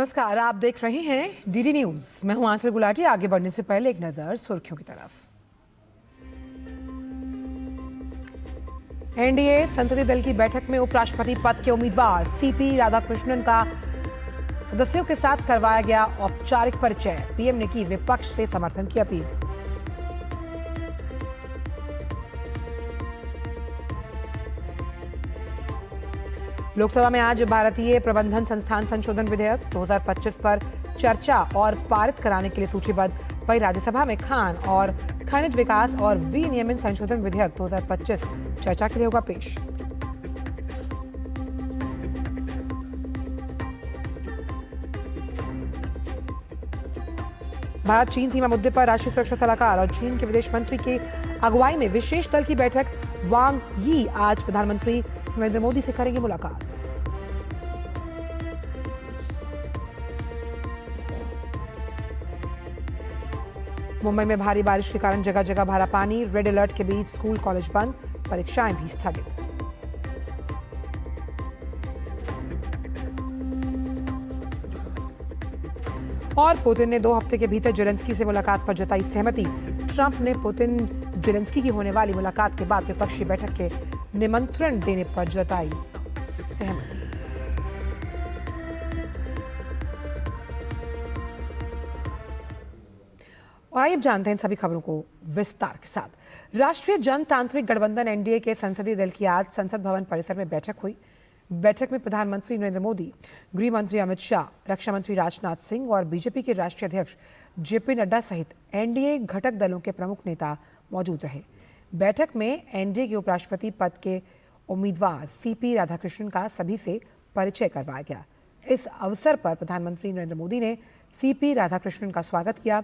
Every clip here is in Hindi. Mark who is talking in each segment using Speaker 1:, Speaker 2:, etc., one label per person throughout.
Speaker 1: नमस्कार, आप देख रहे हैं डीडी न्यूज। मैं हूं आंचल गुलाटी। आगे बढ़ने से पहले एक नजर सुर्खियों की तरफ। एनडीए संसदीय दल की बैठक में उपराष्ट्रपति पद के उम्मीदवार सीपी राधाकृष्णन का सदस्यों के साथ करवाया गया औपचारिक परिचय। पीएम ने की विपक्ष से समर्थन की अपील। लोकसभा में आज भारतीय प्रबंधन संस्थान संशोधन विधेयक 2025 पर चर्चा और पारित कराने के लिए सूचीबद्ध। वहीं राज्यसभा में खान और खनिज विकास और विनियमन संशोधन विधेयक 2025 चर्चा के लिए होगा पेश। भारत चीन सीमा मुद्दे पर राष्ट्रीय सुरक्षा सलाहकार और चीन के विदेश मंत्री की अगुवाई में विशेष दल की बैठक। वांग यी आज प्रधानमंत्री नरेंद्र मोदी से करेंगे मुलाकात। मुंबई में भारी बारिश के कारण जगह जगह भरा पानी। रेड अलर्ट के बीच स्कूल कॉलेज बंद, परीक्षाएं भी स्थगित। और पुतिन ने 2 हफ्ते के भीतर जेलेंस्की से मुलाकात पर जताई सहमति। ट्रंप ने पुतिन जेलेंस्की की होने वाली मुलाकात के बाद विपक्षी बैठक के निमंत्रण देने पर जताई सहमति। और आइए अब जानते हैं सभी खबरों को विस्तार के साथ। राष्ट्रीय जनतांत्रिक गठबंधन एनडीए के संसदीय दल की आज संसद भवन परिसर में बैठक हुई। बैठक में प्रधानमंत्री नरेंद्र मोदी, गृह मंत्री अमित शाह, रक्षा मंत्री राजनाथ सिंह और बीजेपी के राष्ट्रीय अध्यक्ष जेपी नड्डा सहित एनडीए घटक दलों के प्रमुख नेता मौजूद रहे। बैठक में एनडीए के उपराष्ट्रपति पद के उम्मीदवार सीपी राधाकृष्णन का सभी से परिचय करवाया गया। इस अवसर पर प्रधानमंत्री नरेंद्र मोदी ने सीपी राधाकृष्णन का स्वागत किया।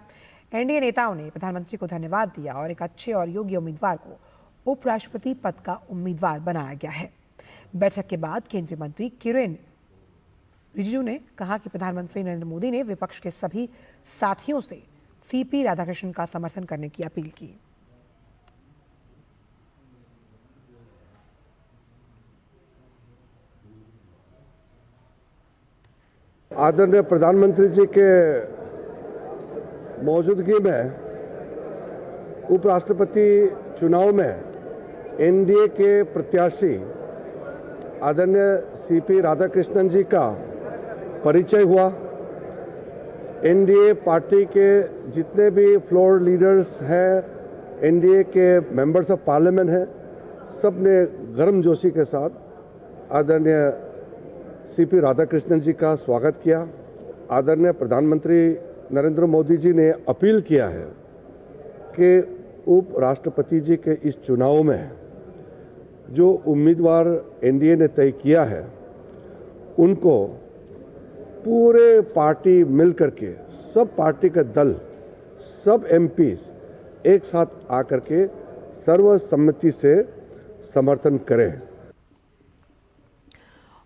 Speaker 1: एनडीए नेताओं ने प्रधानमंत्री को धन्यवाद दिया और एक अच्छे और योग्य उम्मीदवार को उपराष्ट्रपति पद का उम्मीदवार बनाया गया है। बैठक के बाद केंद्रीय मंत्री किरेन रिजिजू ने कहा कि प्रधानमंत्री नरेंद्र मोदी ने विपक्ष के सभी साथियों से सीपी राधाकृष्णन का समर्थन करने की अपील की।
Speaker 2: आदरणीय प्रधानमंत्री जी के मौजूदगी में उपराष्ट्रपति चुनाव में एनडीए के प्रत्याशी आदरणीय सीपी राधाकृष्णन जी का परिचय हुआ। एनडीए पार्टी के जितने भी फ्लोर लीडर्स हैं, एनडीए के मेंबर्स ऑफ पार्लियामेंट हैं, सब ने गर्मजोशी के साथ आदरणीय सीपी राधाकृष्णन जी का स्वागत किया। आदरणीय प्रधानमंत्री नरेंद्र मोदी जी ने अपील किया है कि उपराष्ट्रपति जी के इस चुनाव में जो उम्मीदवार एनडीए ने तय किया है उनको पूरे पार्टी मिलकर के, सब पार्टी का दल, सब एमपीज एक साथ आकर के सर्वसम्मति से समर्थन करें।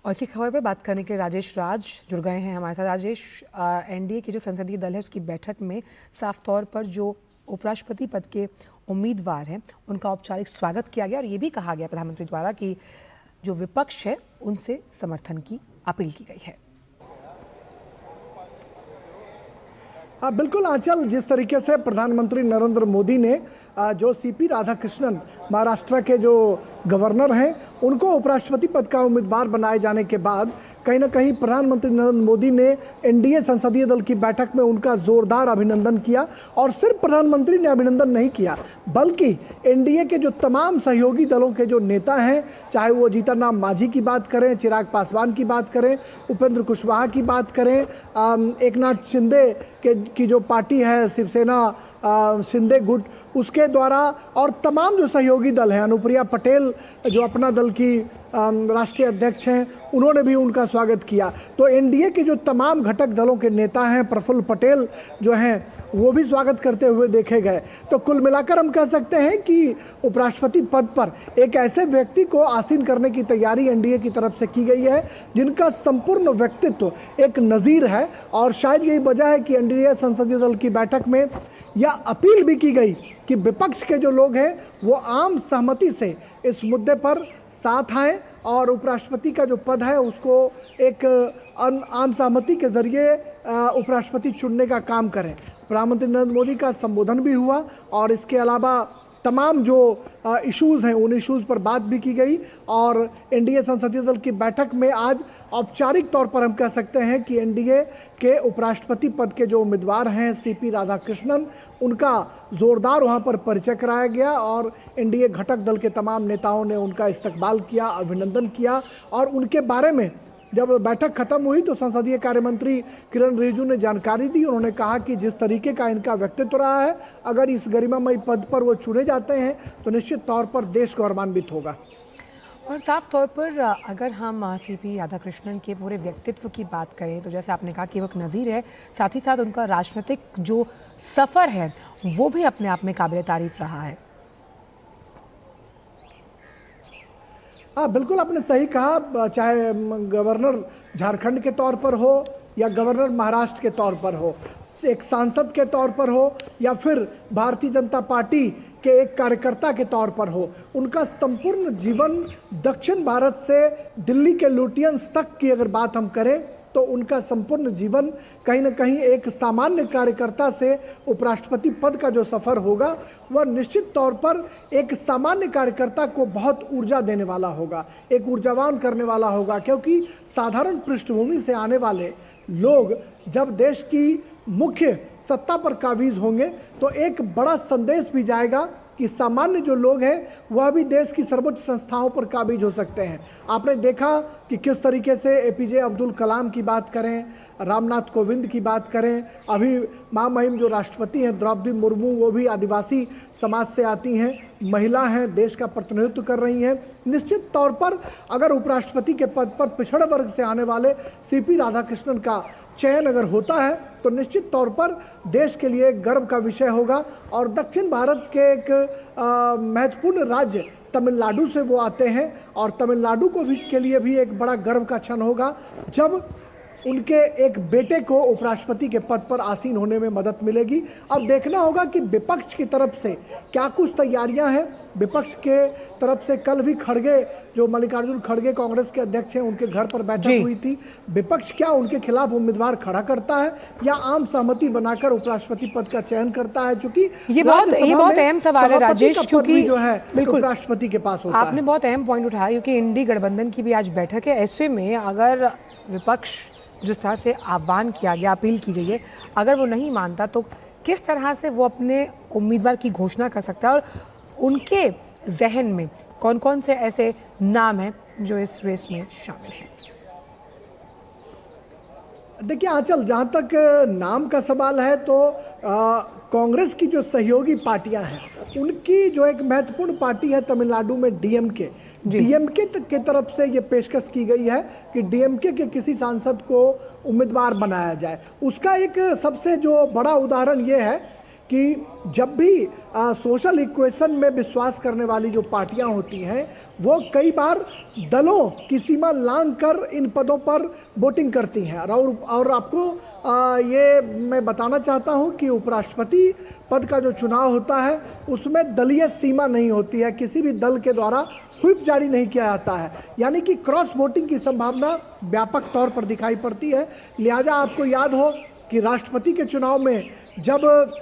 Speaker 1: और इसी खबर पर बात करने के लिए राजेश राज जुड़ गए हैं हमारे साथ। राजेश, एनडीए की जो संसदीय दल है उसकी बैठक में साफ तौर पर जो उपराष्ट्रपति पद के उम्मीदवार हैं उनका औपचारिक स्वागत किया गया और ये भी कहा गया प्रधानमंत्री द्वारा कि जो विपक्ष है उनसे समर्थन की अपील की गई है।
Speaker 3: बिल्कुल आंचल, जिस तरीके से प्रधानमंत्री नरेंद्र मोदी ने जो सीपी राधाकृष्णन महाराष्ट्र के जो गवर्नर हैं उनको उपराष्ट्रपति पद का उम्मीदवार बनाए जाने के बाद कहीं ना कहीं प्रधानमंत्री नरेंद्र मोदी ने एनडीए संसदीय दल की बैठक में उनका जोरदार अभिनंदन किया। और सिर्फ प्रधानमंत्री ने अभिनंदन नहीं किया बल्कि एनडीए के जो तमाम सहयोगी दलों के जो नेता हैं, चाहे वो जीतन राम मांझी की बात करें, चिराग पासवान की बात करें, उपेंद्र कुशवाहा की बात करें, एकनाथ शिंदे की जो पार्टी है शिवसेना शिंदे गुट, उसके द्वारा, और तमाम जो सहयोगी दल हैं, अनुप्रिया पटेल जो अपना दल की राष्ट्रीय अध्यक्ष हैं, उन्होंने भी उनका स्वागत किया। तो एनडीए के जो तमाम घटक दलों के नेता हैं, प्रफुल्ल पटेल जो हैं, वो भी स्वागत करते हुए देखे गए। तो कुल मिलाकर हम कह सकते हैं कि उपराष्ट्रपति पद पर एक ऐसे व्यक्ति को आसीन करने की तैयारी एनडीए की तरफ से की गई है जिनका संपूर्ण व्यक्तित्व एक नज़ीर है। और शायद यही वजह है कि एनडीए संसदीय दल की बैठक में यह अपील भी की गई कि विपक्ष के जो लोग हैं वो आम सहमति से इस मुद्दे पर साथ आएं और उपराष्ट्रपति का जो पद है उसको एक आम सहमति के जरिए उपराष्ट्रपति चुनने का काम करें। प्रधानमंत्री नरेंद्र मोदी का संबोधन भी हुआ और इसके अलावा तमाम जो इश्यूज़ हैं उन इश्यूज़ पर बात भी की गई। और एनडीए संसदीय दल की बैठक में आज औपचारिक तौर पर हम कह सकते हैं कि एनडीए के उपराष्ट्रपति पद के जो उम्मीदवार हैं सीपी राधाकृष्णन, उनका जोरदार वहां पर परिचय कराया गया और एनडीए घटक दल के तमाम नेताओं ने उनका इस्तकबाल किया, अभिनंदन किया। और उनके बारे में जब बैठक खत्म हुई तो संसदीय कार्य मंत्री किरण रिजिजू ने जानकारी दी। उन्होंने कहा कि जिस तरीके का इनका व्यक्तित्व रहा है, अगर इस गरिमामयी पद पर वो चुने जाते हैं तो निश्चित तौर पर देश गौरवान्वित होगा।
Speaker 1: और साफ तौर पर अगर हम सीपी राधाकृष्णन के पूरे व्यक्तित्व की बात करें तो जैसे आपने कहा कि वो एक नज़ीर है, साथ ही साथ उनका राजनीतिक जो सफ़र है वो भी अपने आप में काबिल तारीफ रहा है।
Speaker 3: हाँ बिल्कुल, आपने सही कहा। चाहे गवर्नर झारखंड के तौर पर हो या गवर्नर महाराष्ट्र के तौर पर हो, एक सांसद के तौर पर हो या फिर भारतीय जनता पार्टी के एक कार्यकर्ता के तौर पर हो, उनका संपूर्ण जीवन दक्षिण भारत से दिल्ली के लुटियंस तक की अगर बात हम करें तो उनका संपूर्ण जीवन कहीं ना कहीं एक सामान्य कार्यकर्ता से उपराष्ट्रपति पद का जो सफ़र होगा वह निश्चित तौर पर एक सामान्य कार्यकर्ता को बहुत ऊर्जा देने वाला होगा, एक ऊर्जावान करने वाला होगा। क्योंकि साधारण पृष्ठभूमि से आने वाले लोग जब देश की मुख्य सत्ता पर काबिज होंगे तो एक बड़ा संदेश भी जाएगा कि सामान्य जो लोग हैं वह भी देश की सर्वोच्च संस्थाओं पर काबिज हो सकते हैं। आपने देखा कि किस तरीके से एपीजे अब्दुल कलाम की बात करें, रामनाथ कोविंद की बात करें, अभी महामहिम जो राष्ट्रपति हैं द्रौपदी मुर्मू, वो भी आदिवासी समाज से आती हैं, महिला हैं, देश का प्रतिनिधित्व कर रही हैं। निश्चित तौर पर अगर उपराष्ट्रपति के पद पर पिछड़े वर्ग से आने वाले सीपी राधाकृष्णन का चयन अगर होता है तो निश्चित तौर पर देश के लिए गर्व का विषय होगा। और दक्षिण भारत के एक महत्वपूर्ण राज्य तमिलनाडु से वो आते हैं और तमिलनाडु को भी के लिए भी एक बड़ा गर्व का क्षण होगा जब उनके एक बेटे को उपराष्ट्रपति के पद पर आसीन होने में मदद मिलेगी। अब देखना होगा कि विपक्ष की तरफ से क्या कुछ तैयारियां हैं। विपक्ष के तरफ से कल भी खड़गे, जो मल्लिकार्जुन खड़गे कांग्रेस के अध्यक्ष हैं, उनके घर पर बैठक हुई थी। विपक्ष क्या उनके खिलाफ उम्मीदवार खड़ा करता है या आम सहमति बनाकर उपराष्ट्रपति पद का चयन करता है? क्योंकि
Speaker 1: ये बहुत अहम सवाल है राजेश, क्योंकि
Speaker 3: जो है
Speaker 1: बिल्कुल
Speaker 3: उपराष्ट्रपति के पास होता है।
Speaker 1: आपने बहुत अहम पॉइंट उठाया क्योंकि इंडी गठबंधन की भी आज बैठक है। ऐसे में अगर विपक्ष जिस तरह से आह्वान किया गया, अपील की गई है, अगर वो नहीं मानता तो किस तरह से वो अपने उम्मीदवार की घोषणा कर सकता है और उनके जहन में कौन कौन से ऐसे नाम हैं जो इस रेस में शामिल हैं?
Speaker 3: देखिए आंचल, जहाँ तक नाम का सवाल है तो कांग्रेस की जो सहयोगी पार्टियां हैं उनकी जो एक महत्वपूर्ण पार्टी है तमिलनाडु में डीएमके की तरफ से ये पेशकश की गई है कि डीएमके के किसी सांसद को उम्मीदवार बनाया जाए। उसका एक सबसे जो बड़ा उदाहरण ये है कि जब भी सोशल इक्वेशन में विश्वास करने वाली जो पार्टियां होती हैं वो कई बार दलों की सीमा लांघकर इन पदों पर वोटिंग करती हैं। और आपको ये मैं बताना चाहता हूं कि उपराष्ट्रपति पद का जो चुनाव होता है उसमें दलीय सीमा नहीं होती है, किसी भी दल के द्वारा व्हिप जारी नहीं किया जाता है, यानी कि क्रॉस वोटिंग की संभावना व्यापक तौर पर दिखाई पड़ती है। लिहाजा आपको याद हो कि राष्ट्रपति के चुनाव में जब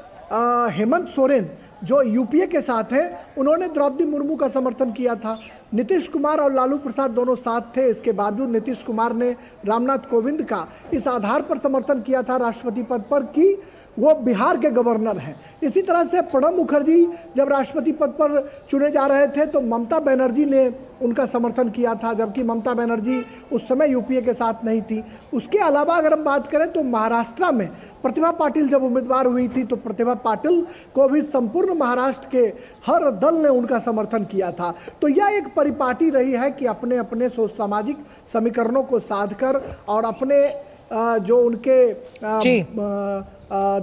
Speaker 3: हेमंत सोरेन जो यूपीए के साथ हैं उन्होंने द्रौपदी मुर्मू का समर्थन किया था, नीतीश कुमार और लालू प्रसाद दोनों साथ थे, इसके बावजूद नीतीश कुमार ने रामनाथ कोविंद का इस आधार पर समर्थन किया था राष्ट्रपति पद पर कि वो बिहार के गवर्नर हैं। इसी तरह से प्रणब मुखर्जी जब राष्ट्रपति पद पर चुने जा रहे थे तो ममता बनर्जी ने उनका समर्थन किया था, जबकि ममता बनर्जी उस समय यूपीए के साथ नहीं थी। उसके अलावा अगर हम बात करें तो महाराष्ट्र में प्रतिभा पाटिल जब उम्मीदवार हुई थी तो प्रतिभा पाटिल को भी संपूर्ण महाराष्ट्र के हर दल ने उनका समर्थन किया था। तो यह एक परिपाटी रही है कि अपने अपने सामाजिक समीकरणों को साधकर और अपने जो उनके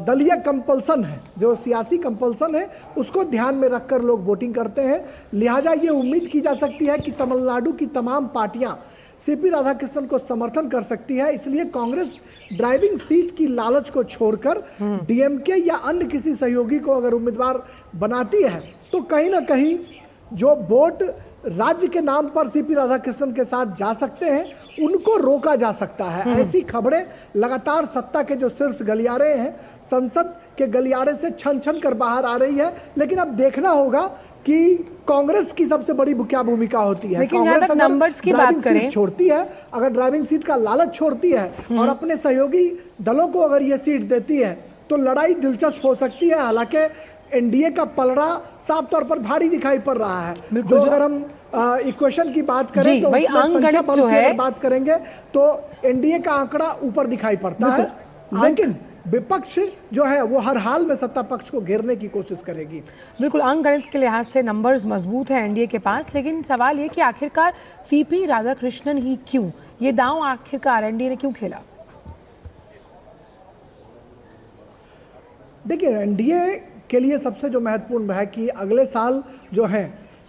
Speaker 3: दलीय कंपल्सन है, जो सियासी कंपल्सन है, उसको ध्यान में रखकर लोग वोटिंग करते हैं। लिहाजा ये उम्मीद की जा सकती है कि तमिलनाडु की तमाम पार्टियां सीपी राधाकृष्णन को समर्थन कर सकती है। इसलिए कांग्रेस ड्राइविंग सीट की लालच को छोड़कर डीएमके या अन्य किसी सहयोगी को अगर उम्मीदवार बनाती है तो कहीं ना कहीं जो वोट राज्य के नाम पर सीपी राधाकृष्णन के साथ जा सकते हैं उनको रोका जा सकता है। ऐसी खबरें लगातार सत्ता के जो शीर्ष गलियारे हैं, संसद के गलियारे से छन छन कर बाहर आ रही है। लेकिन अब देखना होगा कि कांग्रेस की सबसे बड़ी क्या भूमिका होती है।
Speaker 1: लेकिन जहां तक नंबर्स की बात करें,
Speaker 3: छोड़ती है, अगर ड्राइविंग सीट का लालच छोड़ती है और अपने सहयोगी दलों को अगर ये सीट देती है तो लड़ाई दिलचस्प हो सकती है। हालांकि एनडीए का पलड़ा साफ तौर पर भारी दिखाई पड़ रहा है। जो अगर हम इक्वेशन की बात करें तो अंकगणित जो है बात करेंगे तो एनडीए का आंकड़ा ऊपर दिखाई पड़ता है, लेकिन विपक्ष जो है वो हर हाल में सत्ता पक्ष को घेरने की कोशिश करेगी।
Speaker 1: बिल्कुल, अंकगणित के लिहाज से नंबर्स मजबूत है एनडीए के पास, लेकिन सवाल ये कि आखिरकार सीपी राधाकृष्णन ही क्यों, ये दांव आखिरकार एनडीए ने क्यों खेला?
Speaker 3: देखिए, एनडीए के लिए सबसे जो महत्वपूर्ण है कि अगले साल जो है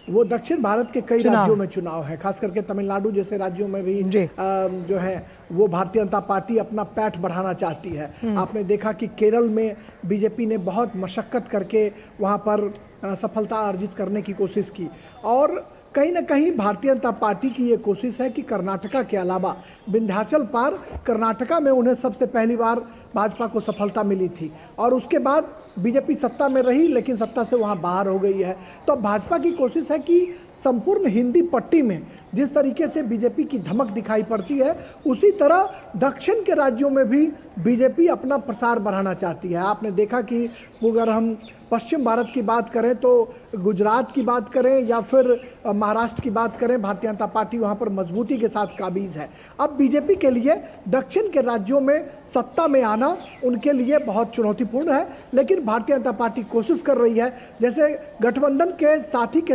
Speaker 3: वो दक्षिण भारत के कई राज्यों में चुनाव है, खास करके तमिलनाडु जैसे राज्यों में भी जो है वो भारतीय जनता पार्टी अपना पैठ बढ़ाना चाहती है। आपने देखा कि केरल में बीजेपी ने बहुत मशक्कत करके वहाँ पर सफलता अर्जित करने की कोशिश की, और कहीं ना कहीं भारतीय जनता पार्टी की ये कोशिश है कि कर्नाटका के अलावा विंध्याचल पार कर्नाटका में उन्हें सबसे पहली बार भाजपा को सफलता मिली थी, और उसके बाद बीजेपी सत्ता में रही लेकिन सत्ता से वहां बाहर हो गई है। तो भाजपा की कोशिश है कि संपूर्ण हिंदी पट्टी में जिस तरीके से बीजेपी की धमक दिखाई पड़ती है, उसी तरह दक्षिण के राज्यों में भी बीजेपी अपना प्रसार बढ़ाना चाहती है। आपने देखा कि अगर हम पश्चिम भारत की बात करें तो गुजरात की बात करें या फिर महाराष्ट्र की बात करें, भारतीय जनता पार्टी वहां पर मजबूती के साथ काबिज है। अब बीजेपी के लिए दक्षिण के राज्यों में सत्ता में आना उनके लिए बहुत चुनौतीपूर्ण है, लेकिन भारतीय जनता पार्टी कोशिश कर रही है। जैसे गठबंधन के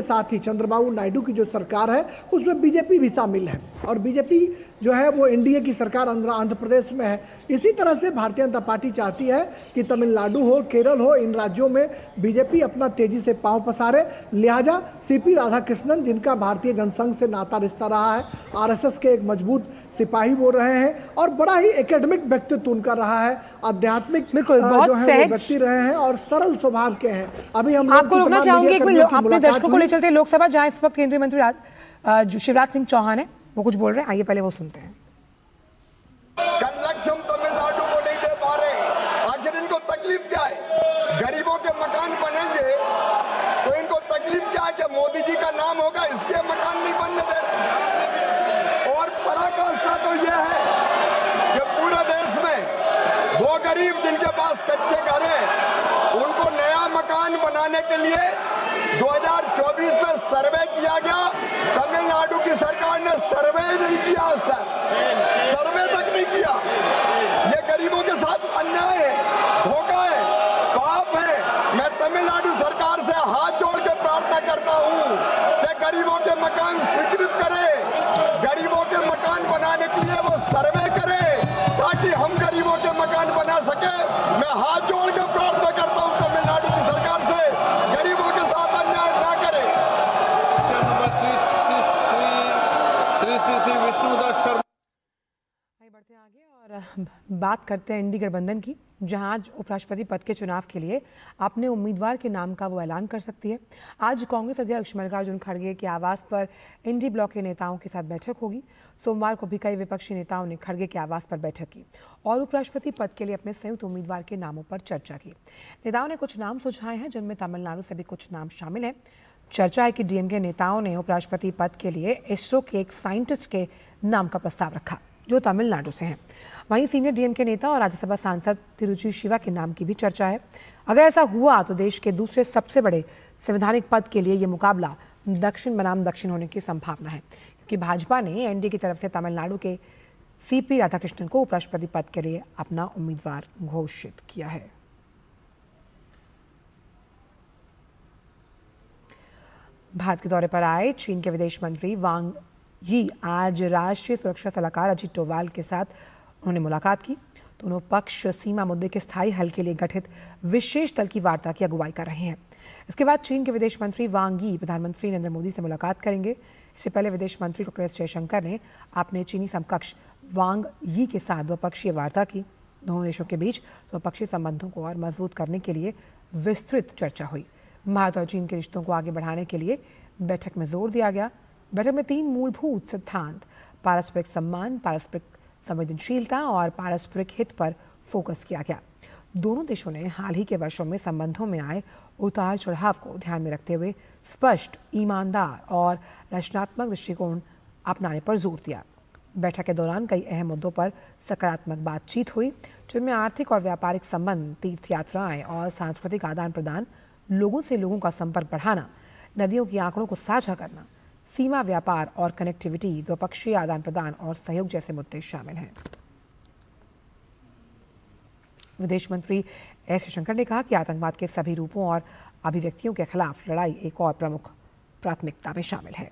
Speaker 3: साथ ही चंद्रबाबू नायडू की जो सरकार है उसमें बीजेपी भी शामिल है, और बीजेपी जो है वो एनडीए की सरकार आंध्र प्रदेश में है। इसी तरह से भारतीय जनता पार्टी चाहती है कि तमिलनाडु हो, केरल हो, इन राज्यों में बीजेपी अपना तेजी से पांव पसारे। लिहाजा सीपी राधाकृष्णन, जिनका भारतीय जनसंघ से नाता रिश्ता रहा है, आरएसएस के एक मजबूत सिपाही वो रहे हैं और बड़ा ही एकेडमिक व्यक्तित्व उनका रहा है, आध्यात्मिक
Speaker 1: बहुत सहज
Speaker 3: व्यक्ति रहे हैं और सरल स्वभाव के हैं। अभी हम
Speaker 1: आपको रोकना चाहूंगी एक मिनट, अपने दर्शकों को ले चलते हैं लोकसभा, जहां इस वक्त केंद्रीय मंत्री शिवराज सिंह चौहान है, वो कुछ बोल रहे हैं, आइए पहले वो सुनते हैं।
Speaker 4: लक्ष्य हम तमिलनाडु को नहीं दे पा रहे, आखिर इनको तकलीफ क्या है? गरीबों के मकान बनेंगे तो इनको तकलीफ क्या है कि मोदी जी का नाम होगा इसलिए मकान नहीं बनने दे रहे। और पराकाष्ठा तो यह है कि पूरे देश में वो गरीब जिनके पास कच्चे घर हैं उनको नया मकान बनाने के लिए 2024 में सर्वे किया गया। तमिलनाडु की सरकार ने सर्वे नहीं किया, सर सर्वे तक नहीं किया। ये गरीबों के साथ अन्याय है, धोखा है, पाप है। मैं तमिलनाडु सरकार से हाथ जोड़ के प्रार्थना करता हूँ कि गरीबों के मकान स्वीकृत करे, गरीबों के मकान बनाने के लिए वो सर्वे करे ताकि हम गरीबों के मकान बना सके। मैं हाथ जोड़ के प्रार्थना करता हूँ तमिलनाडु की सरकार से, गरीबों के साथ अन्याय ना करे। विष्णुदास शर्मा।
Speaker 1: बढ़ते हैं आगे और बात करते हैं इंडी गठबंधन की, जहां आज उपराष्ट्रपति पद के चुनाव के लिए अपने उम्मीदवार के नाम का वो ऐलान कर सकती है। आज कांग्रेस अध्यक्ष मल्लिकार्जुन खड़गे के आवास पर इंडी ब्लॉक के नेताओं के साथ बैठक होगी। सोमवार को भी कई विपक्षी नेताओं ने खड़गे के आवास पर बैठक की और उपराष्ट्रपति पद के लिए अपने संयुक्त उम्मीदवार के नामों पर चर्चा की। नेताओं ने कुछ नाम सुझाए हैं, जिनमें तमिलनाडु से भी कुछ नाम शामिल हैं। चर्चा है कि डीएमके नेताओं ने उपराष्ट्रपति पद के लिए इसरो के एक साइंटिस्ट के नाम का प्रस्ताव रखा जो तमिलनाडु से हैं। वहीं सीनियर डीएमके नेता और राज्यसभा सांसद तिरुचि शिवा के नाम की भी चर्चा है। अगर ऐसा हुआ तो देश के दूसरे सबसे बड़े संवैधानिक पद के लिए ये मुकाबला दक्षिण बनाम दक्षिण होने की संभावना है, क्योंकि भाजपा ने एनडीए की तरफ से तमिलनाडु के सीपी राधाकृष्णन को उपराष्ट्रपति पद के लिए अपना उम्मीदवार घोषित किया है। भारत के दौरे पर आए चीन के विदेश मंत्री वांग यी आज राष्ट्रीय सुरक्षा सलाहकार अजीत डोवाल के साथ उन्होंने मुलाकात की। दोनों पक्ष सीमा मुद्दे के स्थायी हल के लिए गठित विशेष दल की वार्ता की अगुवाई कर रहे हैं। इसके बाद चीन के विदेश मंत्री वांग यी प्रधानमंत्री नरेंद्र मोदी से मुलाकात करेंगे। इससे पहले विदेश मंत्री डॉक्टर एस जयशंकर ने अपने चीनी समकक्ष वांग यी के साथ द्विपक्षीय वार्ता की। दोनों देशों के बीच द्विपक्षीय संबंधों को और मजबूत करने के लिए विस्तृत चर्चा हुई। भारत और चीन के रिश्तों को आगे बढ़ाने के लिए बैठक में जोर दिया गया। बैठक में 3 मूलभूत सिद्धांत पारस्परिक सम्मान, पारस्परिक संवेदनशीलता और पारस्परिक हित पर फोकस किया गया। दोनों देशों ने हाल ही के वर्षों में संबंधों में आए उतार चढ़ाव को ध्यान में रखते हुए स्पष्ट, ईमानदार और रचनात्मक दृष्टिकोण अपनाने पर जोर दिया। बैठक के दौरान कई अहम मुद्दों पर सकारात्मक बातचीत हुई, जिनमें आर्थिक और व्यापारिक संबंध, तीर्थ यात्राएं और सांस्कृतिक आदान प्रदान, लोगों से लोगों का संपर्क बढ़ाना, नदियों के आंकड़ों को साझा करना, सीमा व्यापार और कनेक्टिविटी, द्विपक्षीय आदान प्रदान और सहयोग जैसे मुद्दे शामिल हैं। विदेश मंत्री एस जयशंकर ने कहा कि आतंकवाद के सभी रूपों और अभिव्यक्तियों के खिलाफ लड़ाई एक और प्रमुख प्राथमिकता में शामिल है।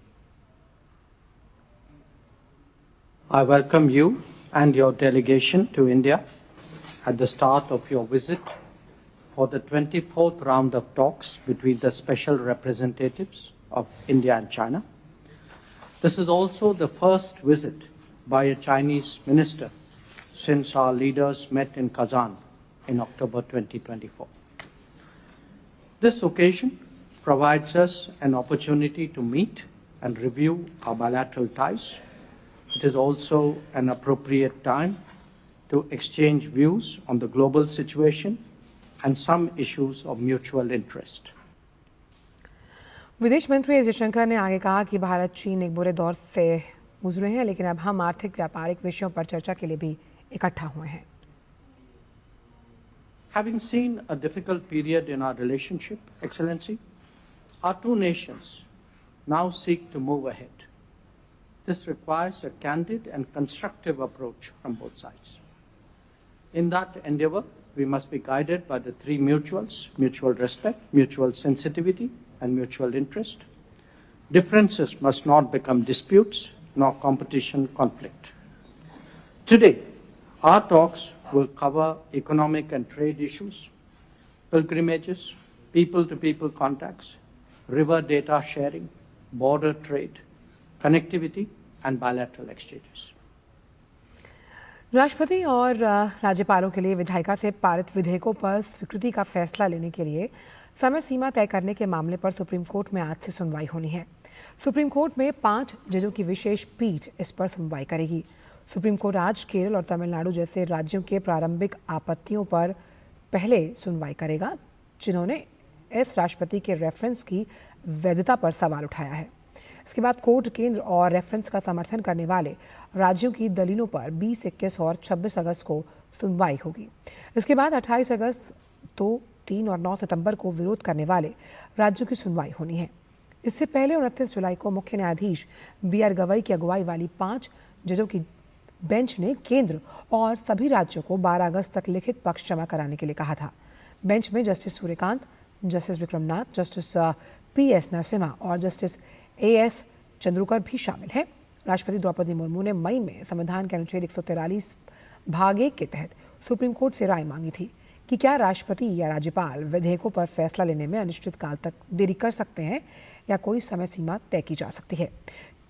Speaker 5: I welcome you and your delegation to India at the start of your visit for the 24th round of talks between the special representatives of India and China. This is also the first visit by a Chinese minister since our leaders met in Kazan in October 2024. This occasion provides us an opportunity to meet and review our bilateral ties. It is also an appropriate time to exchange views on the global situation and some issues of mutual interest.
Speaker 1: विदेश मंत्री एस जयशंकर ने आगे कहा कि भारत चीन एक बुरे दौर से गुजरे हैं, लेकिन अब हम आर्थिक व्यापारिक विषयों पर चर्चा के लिए भी इकट्ठा हुए हैं।
Speaker 5: Having seen a difficult period in our relationship, Excellency, our two nations now seek to move ahead. This requires a candid and constructive approach from both sides. In that endeavor, we must be guided by the three mutuals: mutual respect, mutual sensitivity, and mutual interest. Differences must not become disputes, nor competition conflict. Today, our talks will cover economic and trade issues, pilgrimages, people-to-people contacts, river data sharing, border trade, connectivity and bilateral exchanges.
Speaker 1: राष्ट्रपति और राज्यपालों के लिए विधायिका से पारित विधेयकों पर स्वीकृति का फैसला लेने के लिए समय सीमा तय करने के मामले पर सुप्रीम कोर्ट में आज से सुनवाई होनी है। सुप्रीम कोर्ट में 5 जजों की विशेष पीठ इस पर सुनवाई करेगी। सुप्रीम कोर्ट आज केरल और तमिलनाडु जैसे राज्यों के प्रारंभिक आपत्तियों पर पहले सुनवाई करेगा, जिन्होंने इस राष्ट्रपति के रेफरेंस की वैधता पर सवाल उठाया है। इसके बाद कोर्ट केंद्र और रेफरेंस का समर्थन करने वाले राज्यों की दलीलों पर 20, 21 और 26 अगस्त को सुनवाई होगी। इसके बाद 28 अगस्त, 2, 3 और 9 सितंबर को विरोध करने वाले राज्यों की सुनवाई होनी है। इससे पहले 29 जुलाई को मुख्य न्यायाधीश BR गवई की अगुवाई वाली 5 जजों की बेंच ने केंद्र और सभी राज्यों को 12 अगस्त तक लिखित पक्ष जमा कराने के लिए कहा था। बेंच में justice Suryakant, justice Vikram Nath, justice PS Narasimha और जस्टिस AS चंद्रूकर भी शामिल हैं। राष्ट्रपति द्रौपदी मुर्मू ने मई में संविधान के अनुच्छेद 143 भाग 1 के तहत सुप्रीम कोर्ट से राय मांगी थी कि क्या राष्ट्रपति या राज्यपाल विधेयकों पर फैसला लेने में अनिश्चित काल तक देरी कर सकते हैं या कोई समय सीमा तय की जा सकती है।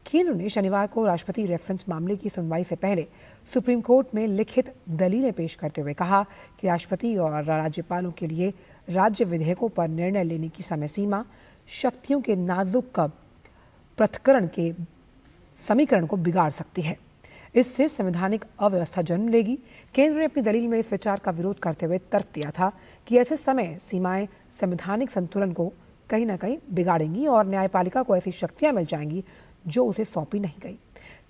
Speaker 1: केंद्र ने शनिवार को राष्ट्रपति रेफरेंस मामले की सुनवाई से पहले सुप्रीम कोर्ट में लिखित दलीलें पेश करते हुए कहा कि राष्ट्रपति और राज्यपालों के लिए राज्य विधेयकों पर निर्णय लेने की समय सीमा शक्तियों के नाजुक पृथक्करण के समीकरण को बिगाड़ सकती है। इससे संवैधानिक अव्यवस्था जन्म लेगी। केंद्र ने अपनी दलील में इस विचार का विरोध करते हुए तर्क दिया था कि ऐसे समय सीमाएं संवैधानिक संतुलन को कहीं ना कहीं बिगाड़ेंगी और न्यायपालिका को ऐसी शक्तियां मिल जाएंगी जो उसे सौंपी नहीं गई।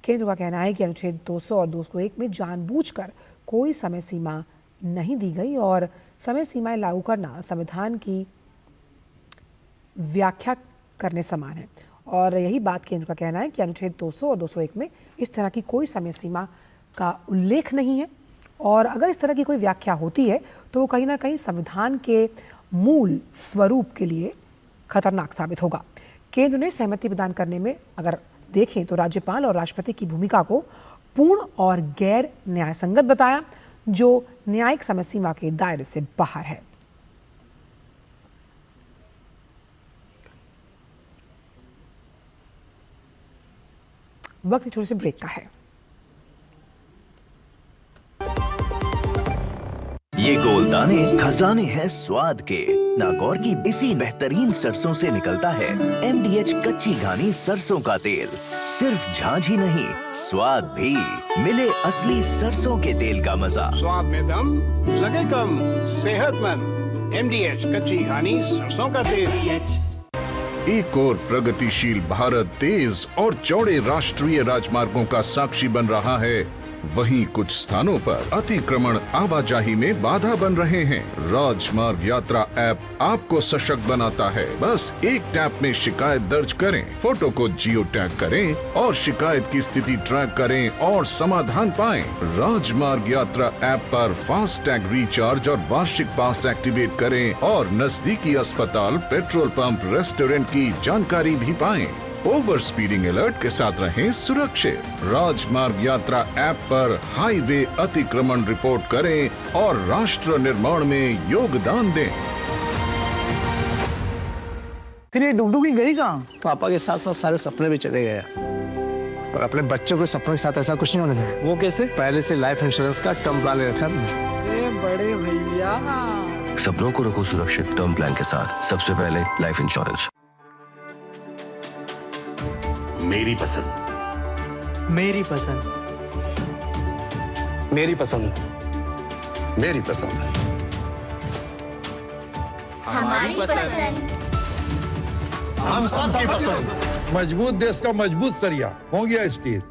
Speaker 1: केंद्र का कहना है कि अनुच्छेद 200 और 201 में जानबूझकर कोई समय सीमा नहीं दी गई और समय सीमाएं लागू करना संविधान की व्याख्या करने समान है। और यही बात केंद्र का कहना है कि अनुच्छेद 200 और 201 में इस तरह की कोई समय सीमा का उल्लेख नहीं है और अगर इस तरह की कोई व्याख्या होती है तो वो कहीं ना कहीं संविधान के मूल स्वरूप के लिए खतरनाक साबित होगा। केंद्र ने सहमति प्रदान करने में अगर देखें तो राज्यपाल और राष्ट्रपति की भूमिका को पूर्ण और गैर न्यायसंगत बताया, जो न्यायिक समय सीमा के दायरे से बाहर है। वक्त छोटे से ब्रेक का है।
Speaker 6: ये गोलदाने खजाने हैं स्वाद के। नागौर की इसी बेहतरीन सरसों से निकलता है MDH कच्ची घानी सरसों का तेल। सिर्फ झांझ ही नहीं, स्वाद भी। मिले असली सरसों के तेल का मजा।
Speaker 7: स्वाद में दम लगे कम, सेहतमंद MDH कच्ची घानी सरसों का तेल।
Speaker 8: एक और प्रगतिशील भारत तेज और चौड़े राष्ट्रीय राजमार्गों का साक्षी बन रहा है, वहीं कुछ स्थानों पर अतिक्रमण आवाजाही में बाधा बन रहे हैं। राजमार्ग यात्रा ऐप आपको सशक्त बनाता है। बस एक टैप में शिकायत दर्ज करें, फोटो को जियो टैग करें और शिकायत की स्थिति ट्रैक करें और समाधान पाएं। राजमार्ग यात्रा ऐप पर फास्ट टैग रिचार्ज और वार्षिक पास एक्टिवेट करें और नजदीकी अस्पताल, पेट्रोल पंप, रेस्टोरेंट की जानकारी भी पाएं। ओवर स्पीडिंग अलर्ट के साथ रहें सुरक्षित। राजमार्ग यात्रा ऐप पर हाईवे अतिक्रमण रिपोर्ट करें और राष्ट्र निर्माण में योगदान दें।
Speaker 9: फिर ये डुगडुगी गई कहाँ? पापा के साथ साथ सारे सपने भी चले गए। पर अपने बच्चों के सपनों के साथ ऐसा कुछ नहीं होने देना। वो कैसे? पहले से लाइफ इंश्योरेंस का टर्म प्लान ले रखा है।
Speaker 3: बड़े भैया,
Speaker 6: सपनों को रखो सुरक्षित टर्म प्लान के साथ। सबसे पहले लाइफ इंश्योरेंस।
Speaker 7: मेरी पसंद,
Speaker 9: मेरी पसंद,
Speaker 7: मेरी पसंद, मेरी पसंद,
Speaker 10: हमारी पसंद,
Speaker 7: हम सबकी पसंद।
Speaker 11: मजबूत देश का मजबूत सरिया हो गया स्टील।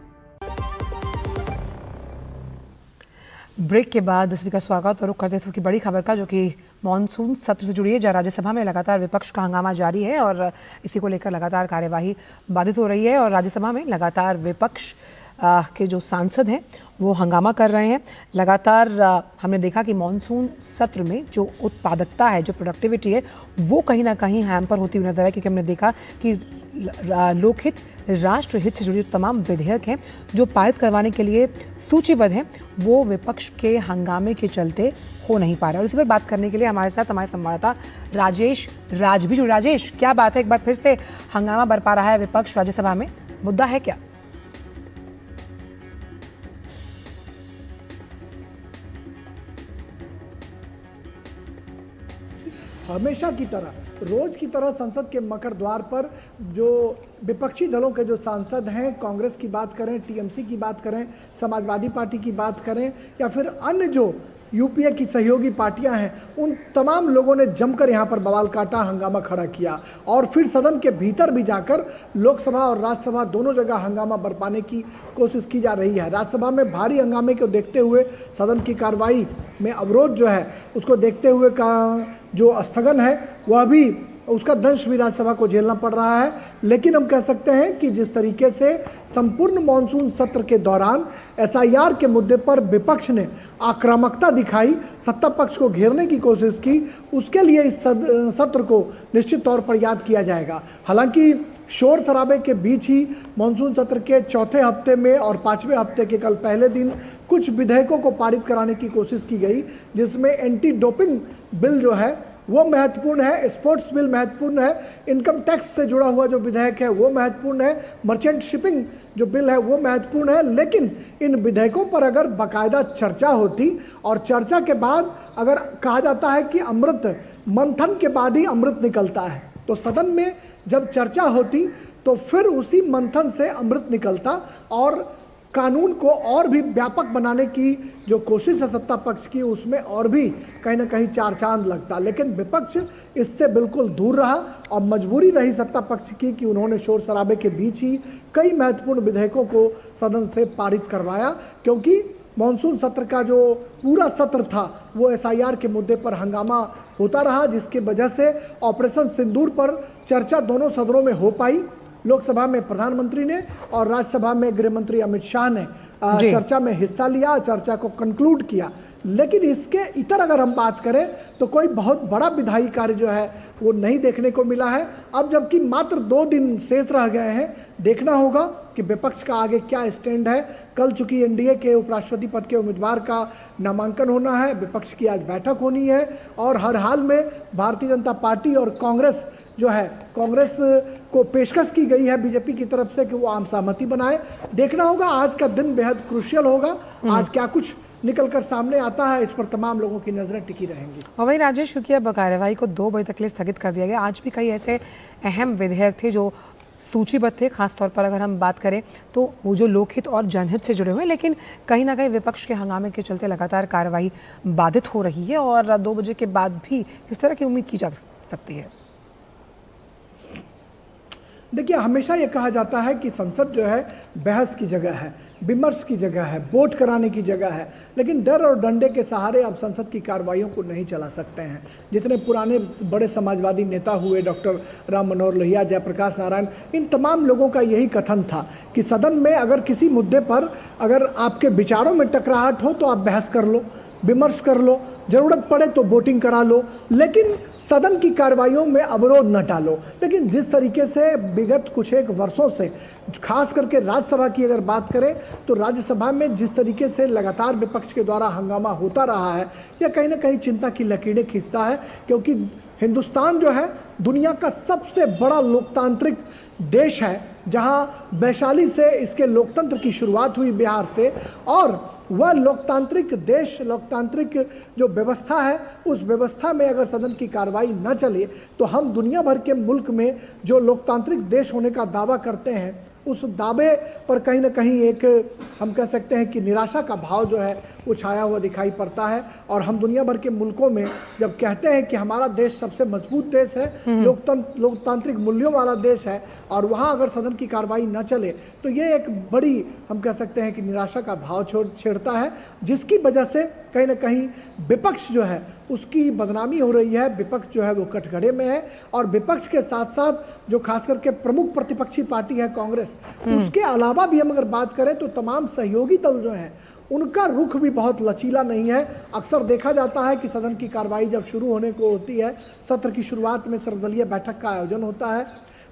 Speaker 1: ब्रेक के बाद इस का स्वागत और रुख करते हैं की बड़ी खबर का, जो कि मॉनसून सत्र से जुड़ी है। जहाँ राज्यसभा में लगातार विपक्ष का हंगामा जारी है और इसी को लेकर लगातार कार्यवाही बाधित हो रही है और राज्यसभा में लगातार विपक्ष के जो सांसद हैं वो हंगामा कर रहे हैं। लगातार हमने देखा कि मॉनसून सत्र में जो उत्पादकता है, जो प्रोडक्टिविटी है, वो कहीं ना कहीं हैम्पर होती हुई नजर है, क्योंकि हमने देखा कि लोकहित, राष्ट्रहित से जुड़े तमाम विधेयक हैं जो पारित करवाने के लिए सूचीबद्ध हैं, वो विपक्ष के हंगामे के चलते हो नहीं पा रहा। और इसी पर बात करने के लिए हमारे साथ हमारे संवाददाता राजेश राज भी जुड़े। राजेश, क्या बात है? एक बार फिर से हंगामा बरपा रहा है विपक्ष राज्यसभा में, मुद्दा है क्या?
Speaker 3: हमेशा की तरह, रोज की तरह संसद के मकर द्वार पर जो विपक्षी दलों के जो सांसद हैं, कांग्रेस की बात करें, टीएमसी की बात करें, समाजवादी पार्टी की बात करें या फिर अन्य जो यूपीए की सहयोगी पार्टियां हैं, उन तमाम लोगों ने जमकर यहां पर बवाल काटा, हंगामा खड़ा किया और फिर सदन के भीतर भी जाकर लोकसभा और राज्यसभा दोनों जगह हंगामा बरपाने की कोशिश की जा रही है। राज्यसभा में भारी हंगामे को देखते हुए, सदन की कार्रवाई में अवरोध जो है उसको देखते हुए का जो स्थगन है वह भी, उसका दंश भी राज्यसभा को झेलना पड़ रहा है। लेकिन हम कह सकते हैं कि जिस तरीके से संपूर्ण मॉनसून सत्र के दौरान एसआईआर के मुद्दे पर विपक्ष ने आक्रामकता दिखाई, सत्ता पक्ष को घेरने की कोशिश की, उसके लिए इस सत्र को निश्चित तौर पर याद किया जाएगा। हालांकि शोर शराबे के बीच ही मॉनसून सत्र के चौथे हफ्ते में और पांचवें हफ्ते के कल पहले दिन कुछ विधेयकों को पारित कराने की कोशिश की गई, जिसमें एंटी डोपिंग बिल जो है वो महत्वपूर्ण है, स्पोर्ट्स बिल महत्वपूर्ण है, इनकम टैक्स से जुड़ा हुआ जो विधेयक है वो महत्वपूर्ण है, मर्चेंट शिपिंग जो बिल है वो महत्वपूर्ण है। लेकिन इन विधेयकों पर अगर बाकायदा चर्चा होती और चर्चा के बाद अगर कहा जाता है कि अमृत मंथन के बाद ही अमृत निकलता है, तो सदन में जब चर्चा होती तो फिर उसी मंथन से अमृत निकलता और कानून को और भी व्यापक बनाने की जो कोशिश है सत्ता पक्ष की, उसमें और भी कहीं ना कहीं चार चांद लगता। लेकिन विपक्ष इससे बिल्कुल दूर रहा और मजबूरी रही सत्ता पक्ष की कि उन्होंने शोर शराबे के बीच ही कई महत्वपूर्ण विधेयकों को सदन से पारित करवाया, क्योंकि मॉनसून सत्र का जो पूरा सत्र था वो एसआईआर के मुद्दे पर हंगामा होता रहा, जिसकी वजह से ऑपरेशन सिंदूर पर चर्चा दोनों सदनों में हो पाई। लोकसभा में प्रधानमंत्री ने और राज्यसभा में गृह मंत्री अमित शाह ने चर्चा में हिस्सा लिया, चर्चा को कंक्लूड किया। लेकिन इसके इतर अगर हम बात करें तो कोई बहुत बड़ा विधायी कार्य जो है वो नहीं देखने को मिला है। अब जबकि मात्र 2 दिन शेष रह गए हैं, देखना होगा कि विपक्ष का आगे क्या स्टैंड है। कल चूंकि एनडीए के उपराष्ट्रपति पद के उम्मीदवार का नामांकन होना है, विपक्ष की आज बैठक होनी है और हर हाल में भारतीय जनता पार्टी और कांग्रेस जो है, कांग्रेस को पेशकश की गई है बीजेपी की तरफ से कि वो आम सहमति बनाए। देखना होगा, आज का दिन बेहद क्रूशियल होगा। आज क्या कुछ निकलकर सामने आता है, इस पर तमाम लोगों की नजरें टिकी रहेंगी।
Speaker 1: और वही राजेश, क्योंकि अब कार्यवाही को 2 बजे तक के लिए स्थगित कर दिया गया, आज भी कई ऐसे अहम विधेयक थे जो सूचीबद्ध थे, खासतौर पर अगर हम बात करें तो वो जो लोकहित और जनहित से जुड़े हुए हैं, लेकिन कहीं ना कहीं विपक्ष के हंगामे के चलते लगातार कार्यवाही बाधित हो रही है और 2 बजे के बाद भी किस तरह की उम्मीद की जा सकती है?
Speaker 3: देखिए, हमेशा ये कहा जाता है कि संसद जो है बहस की जगह है, विमर्श की जगह है, वोट कराने की जगह है, लेकिन डर और डंडे के सहारे अब संसद की कार्रवाइयों को नहीं चला सकते हैं। जितने पुराने बड़े समाजवादी नेता हुए, डॉक्टर राम मनोहर लोहिया, जयप्रकाश नारायण, इन तमाम लोगों का यही कथन था कि सदन में अगर किसी मुद्दे पर अगर आपके विचारों में टकराहट हो तो आप बहस कर लो, विमर्श कर लो, जरूरत पड़े तो वोटिंग करा लो, लेकिन सदन की कार्रवाइयों में अवरोध न डालो। लेकिन जिस तरीके से विगत कुछ एक वर्षों से, खास करके राज्यसभा की अगर बात करें तो राज्यसभा में जिस तरीके से लगातार विपक्ष के द्वारा हंगामा होता रहा है, यह कहीं ना कहीं चिंता की लकीरें खींचता है, क्योंकि हिंदुस्तान जो है दुनिया का सबसे बड़ा लोकतांत्रिक देश है, जहां वैशाली से इसके लोकतंत्र की शुरुआत हुई, बिहार से, और वह लोकतांत्रिक देश, लोकतांत्रिक जो व्यवस्था है, उस व्यवस्था में अगर सदन की कार्रवाई न चले तो हम दुनिया भर के मुल्क में जो लोकतांत्रिक देश होने का दावा करते हैं, उस दावे पर कहीं ना कहीं एक हम कह सकते हैं कि निराशा का भाव जो है वो छाया हुआ दिखाई पड़ता है। और हम दुनिया भर के मुल्कों में जब कहते हैं कि हमारा देश सबसे मजबूत देश है, लोकतांत्रिक मूल्यों वाला देश है, और वहाँ अगर सदन की कार्रवाई न चले तो ये एक बड़ी हम कह सकते हैं कि निराशा का भाव छेड़ता है, जिसकी वजह से कहीं ना कहीं विपक्ष जो है उसकी बदनामी हो रही है। विपक्ष जो है वो कटघरे में है, और विपक्ष के साथ साथ जो खास करके प्रमुख प्रतिपक्षी पार्टी है कांग्रेस, उसके अलावा भी हम अगर बात करें तो तमाम सहयोगी दल जो हैं उनका रुख भी बहुत लचीला नहीं है। अक्सर देखा जाता है कि सदन की कार्रवाई जब शुरू होने को होती है, सत्र की शुरुआत में सर्वदलीय बैठक का आयोजन होता है,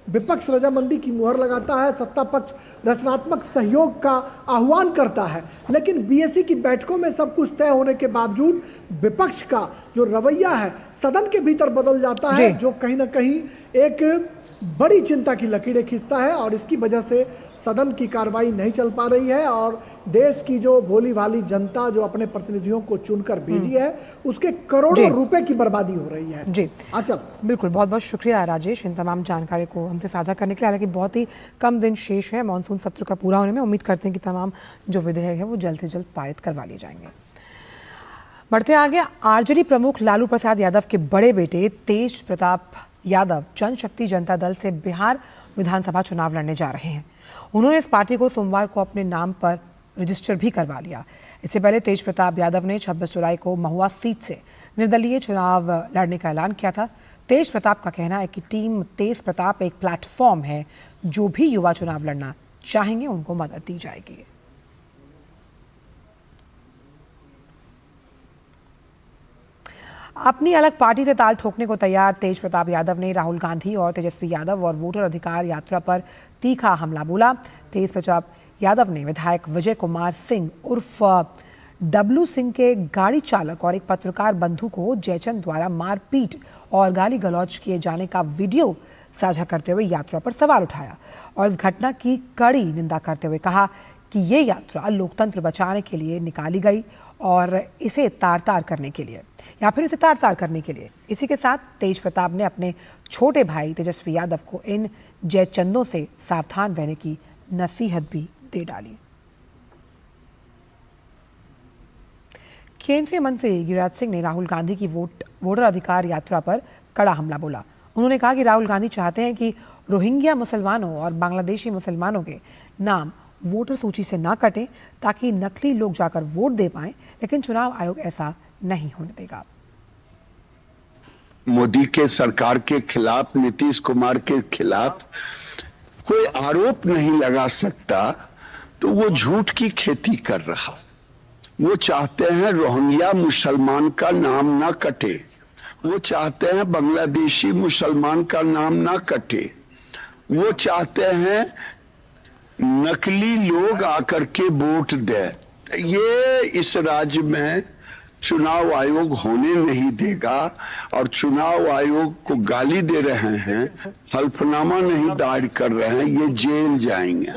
Speaker 3: विपक्ष रजामंदी की मुहर लगाता है, सत्ता पक्ष रचनात्मक सहयोग का आह्वान करता है, लेकिन बीएससी की बैठकों में सब कुछ तय होने के बावजूद विपक्ष का जो रवैया है सदन के भीतर बदल जाता है, जो कहीं ना कहीं एक बड़ी चिंता की लकीरें खींचता है, और इसकी वजह से सदन की कार्रवाई नहीं चल पा रही है, और देश की जो भोली भाली जनता जो अपने प्रतिनिधियों को चुनकर भेजी है, उसके करोड़ों रुपए की बर्बादी हो रही है।
Speaker 1: जी
Speaker 3: आंचल,
Speaker 1: बिल्कुल, बहुत बहुत शुक्रिया राजेश इन तमाम जानकारी को हमसे साझा करने के लिए। हालांकि बहुत ही कम दिन शेष है मानसून सत्र का पूरा होने में, उम्मीद करते हैं कि तमाम जो विधेयक है वो जल्द से जल्द पारित करवा लिए जाएंगे। बढ़ते आगे, आरजेडी प्रमुख लालू प्रसाद यादव के बड़े बेटे तेज प्रताप यादव जनशक्ति जनता दल से बिहार विधानसभा चुनाव लड़ने जा रहे हैं। उन्होंने इस पार्टी को सोमवार को अपने नाम पर रजिस्टर भी करवा लिया। इससे पहले तेज प्रताप यादव ने 26 जुलाई को महुआ सीट से निर्दलीय चुनाव लड़ने का ऐलान किया था। तेज प्रताप का कहना है कि टीम तेज प्रताप एक प्लेटफॉर्म है, जो भी युवा चुनाव लड़ना चाहेंगे उनको मदद दी जाएगी। अपनी अलग पार्टी से ताल ठोकने को तैयार तेज प्रताप यादव ने राहुल गांधी और तेजस्वी यादव और वोटर अधिकार यात्रा पर तीखा हमला बोला। तेज प्रताप यादव ने विधायक विजय कुमार सिंह उर्फ डब्लू सिंह के गाड़ी चालक और एक पत्रकार बंधु को जयचंद द्वारा मारपीट और गाली गलौज किए जाने का वीडियो साझा करते हुए यात्रा पर सवाल उठाया और इस घटना की कड़ी निंदा करते हुए कहा कि ये यात्रा लोकतंत्र बचाने के लिए निकाली गई और इसे तार-तार करने के लिए या फिर इसे तार-तार करने के लिए। इसी के साथ तेज प्रताप ने अपने छोटे भाई तेजस्वी यादव को इन जयचंदों से सावधान रहने की नसीहत भी दे डाली। केंद्रीय मंत्री गिरिराज सिंह ने राहुल गांधी की वोटर अधिकार यात्रा पर कड़ा हमला बोला। उन्होंने कहा कि राहुल गांधी चाहते हैं कि रोहिंग्या मुसलमानों और बांग्लादेशी मुसलमानों के नाम वोटर सूची से ना कटें ताकि नकली लोग जाकर वोट दे पाएं, लेकिन चुनाव आयोग ऐसा नहीं होने देगा।
Speaker 12: मोदी के सरकार के खिलाफ, नीतीश कुमार के खिलाफ कोई आरोप नहीं लगा सकता, तो वो झूठ की खेती कर रहा। वो चाहते हैं रोहिंग्या मुसलमान का नाम ना कटे, वो चाहते हैं बांग्लादेशी मुसलमान का नाम ना कटे, वो चाहते हैं नकली लोग आकर के वोट दे। ये इस राज्य में चुनाव आयोग होने नहीं देगा और चुनाव आयोग को गाली दे रहे हैं, हल्फनामा नहीं दायर कर रहे हैं, ये जेल जाएंगे।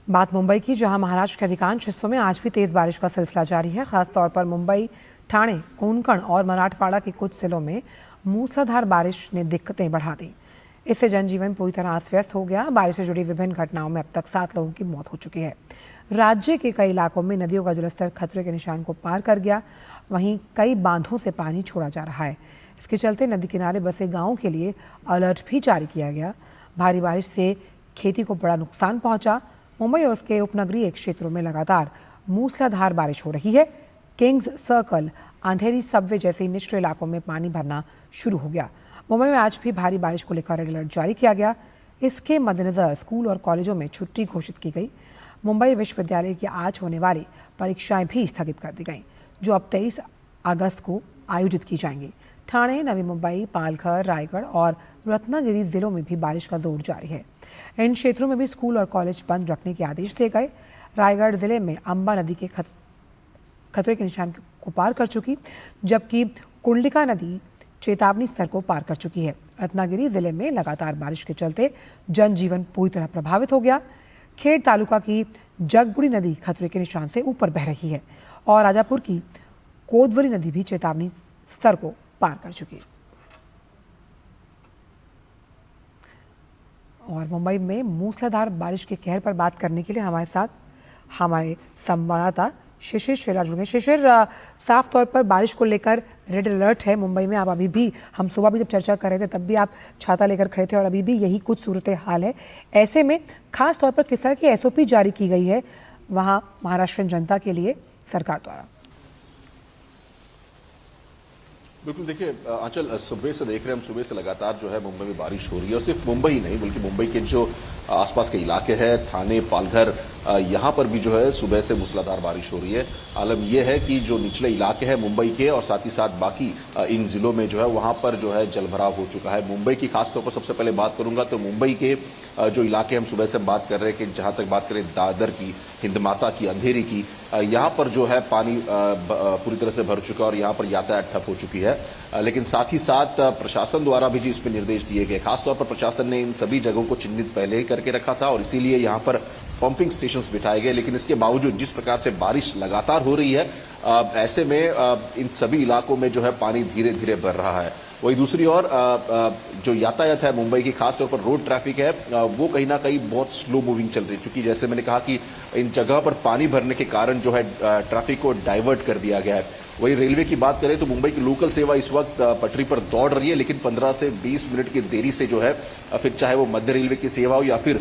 Speaker 1: बात मुंबई की, जहां महाराष्ट्र के अधिकांश हिस्सों में आज भी तेज बारिश का सिलसिला जारी है। खासतौर पर मुंबई, ठाणे, कोंकण और मराठवाड़ा के कुछ जिलों में मूसलाधार बारिश ने दिक्कतें बढ़ा दी। इससे जनजीवन पूरी तरह अस्त व्यस्त हो गया। बारिश से जुड़ी विभिन्न घटनाओं में अब तक 7 लोगों की मौत हो चुकी है। राज्य के कई इलाकों में नदियों का जलस्तर खतरे के निशान को पार कर गया। वहीं कई बांधों से पानी छोड़ा जा रहा है। इसके चलते नदी किनारे बसे गांवों के लिए अलर्ट भी जारी किया गया। भारी बारिश से खेती को बड़ा नुकसान पहुंचा। मुंबई और उसके उपनगरीय क्षेत्रों में लगातार मूसलाधार बारिश हो रही है। किंग्स सर्कल, अंधेरी सबवे जैसे निचले इलाकों में पानी भरना शुरू हो गया। मुंबई में आज भी भारी बारिश को लेकर रेड अलर्ट जारी किया गया। इसके मद्देनजर स्कूल और कॉलेजों में छुट्टी घोषित की गई। मुंबई विश्वविद्यालय की आज होने वाली परीक्षाएं भी स्थगित कर दी गईं, जो अब 23 अगस्त को आयोजित की जाएंगी। ठाणे, नवी मुंबई, पालघर, रायगढ़ और रत्नागिरी जिलों में भी बारिश का जोर जारी है। इन क्षेत्रों में भी स्कूल और कॉलेज बंद रखने के आदेश दिए गए। रायगढ़ जिले में अंबा नदी के खतरे के निशान को पार कर चुकी, जबकि कुंडलिका नदी चेतावनी स्तर को पार कर चुकी है। रत्नागिरी जिले में लगातार बारिश के चलते जनजीवन पूरी तरह प्रभावित हो गया। खेड़ तालुका की जगबुड़ी नदी खतरे के निशान से ऊपर बह रही है और राजापुर की कोदवरी नदी भी चेतावनी स्तर को पार कर चुकी है। और मुंबई में मूसलाधार बारिश के कहर पर बात करने के लिए हमारे साथ हमारे संवाददाता शिशिर शेला जुड़ गए। शिशिर, साफ तौर पर बारिश को लेकर रेड अलर्ट है मुंबई में। आप अभी भी, हम सुबह भी जब चर्चा कर रहे थे तब भी आप छाता लेकर खड़े थे और अभी भी यही कुछ सूरत हाल है। ऐसे में खास तौर पर किस तरह की SOP जारी की गई है वहाँ महाराष्ट्र जनता के लिए सरकार द्वारा?
Speaker 13: बिल्कुल, देखिए आंचल, सुबह से देख रहे हैं हम, सुबह से लगातार जो है मुंबई में बारिश हो रही है और सिर्फ मुंबई ही नहीं बल्कि मुंबई के जो आसपास के इलाके हैं, थाने, पालघर, यहाँ पर भी जो है सुबह से मूसलाधार बारिश हो रही है। आलम यह है कि जो निचले इलाके हैं मुंबई के और साथ ही साथ बाकी इन जिलों में जो है वहां पर जो है जलभराव हो चुका है। मुंबई की खासतौर पर सबसे पहले बात करूंगा तो मुंबई के जो इलाके हम सुबह से बात कर रहे हैं कि जहां तक बात करें दादर की, हिंदमाता की, अंधेरी की, यहाँ पर जो है पानी पूरी तरह से भर चुका है और यहाँ पर यातायात ठप हो चुकी है। लेकिन साथ ही साथ प्रशासन द्वारा भी इसमें निर्देश दिए गए। खासतौर पर प्रशासन ने इन सभी जगहों को चिन्हित पहले ही करके रखा था और इसीलिए यहाँ पर पंपिंग स्टेशंस बिठाए गए। लेकिन इसके बावजूद जिस प्रकार से बारिश लगातार हो रही है, ऐसे में इन सभी इलाकों में जो है पानी धीरे धीरे बढ़ रहा है। वही दूसरी ओर जो यातायात है मुंबई की, खासतौर पर रोड ट्रैफिक है, वो कहीं ना कहीं बहुत स्लो मूविंग चल रही है। चूंकि जैसे मैंने कहा कि इन जगह पर पानी भरने के कारण जो है ट्रैफिक को डाइवर्ट कर दिया गया है। वही रेलवे की बात करें तो मुंबई की लोकल सेवा इस वक्त पटरी पर दौड़ रही है, लेकिन 15 से 20 मिनट की देरी से जो है, फिर चाहे वो मध्य रेलवे की सेवा हो या फिर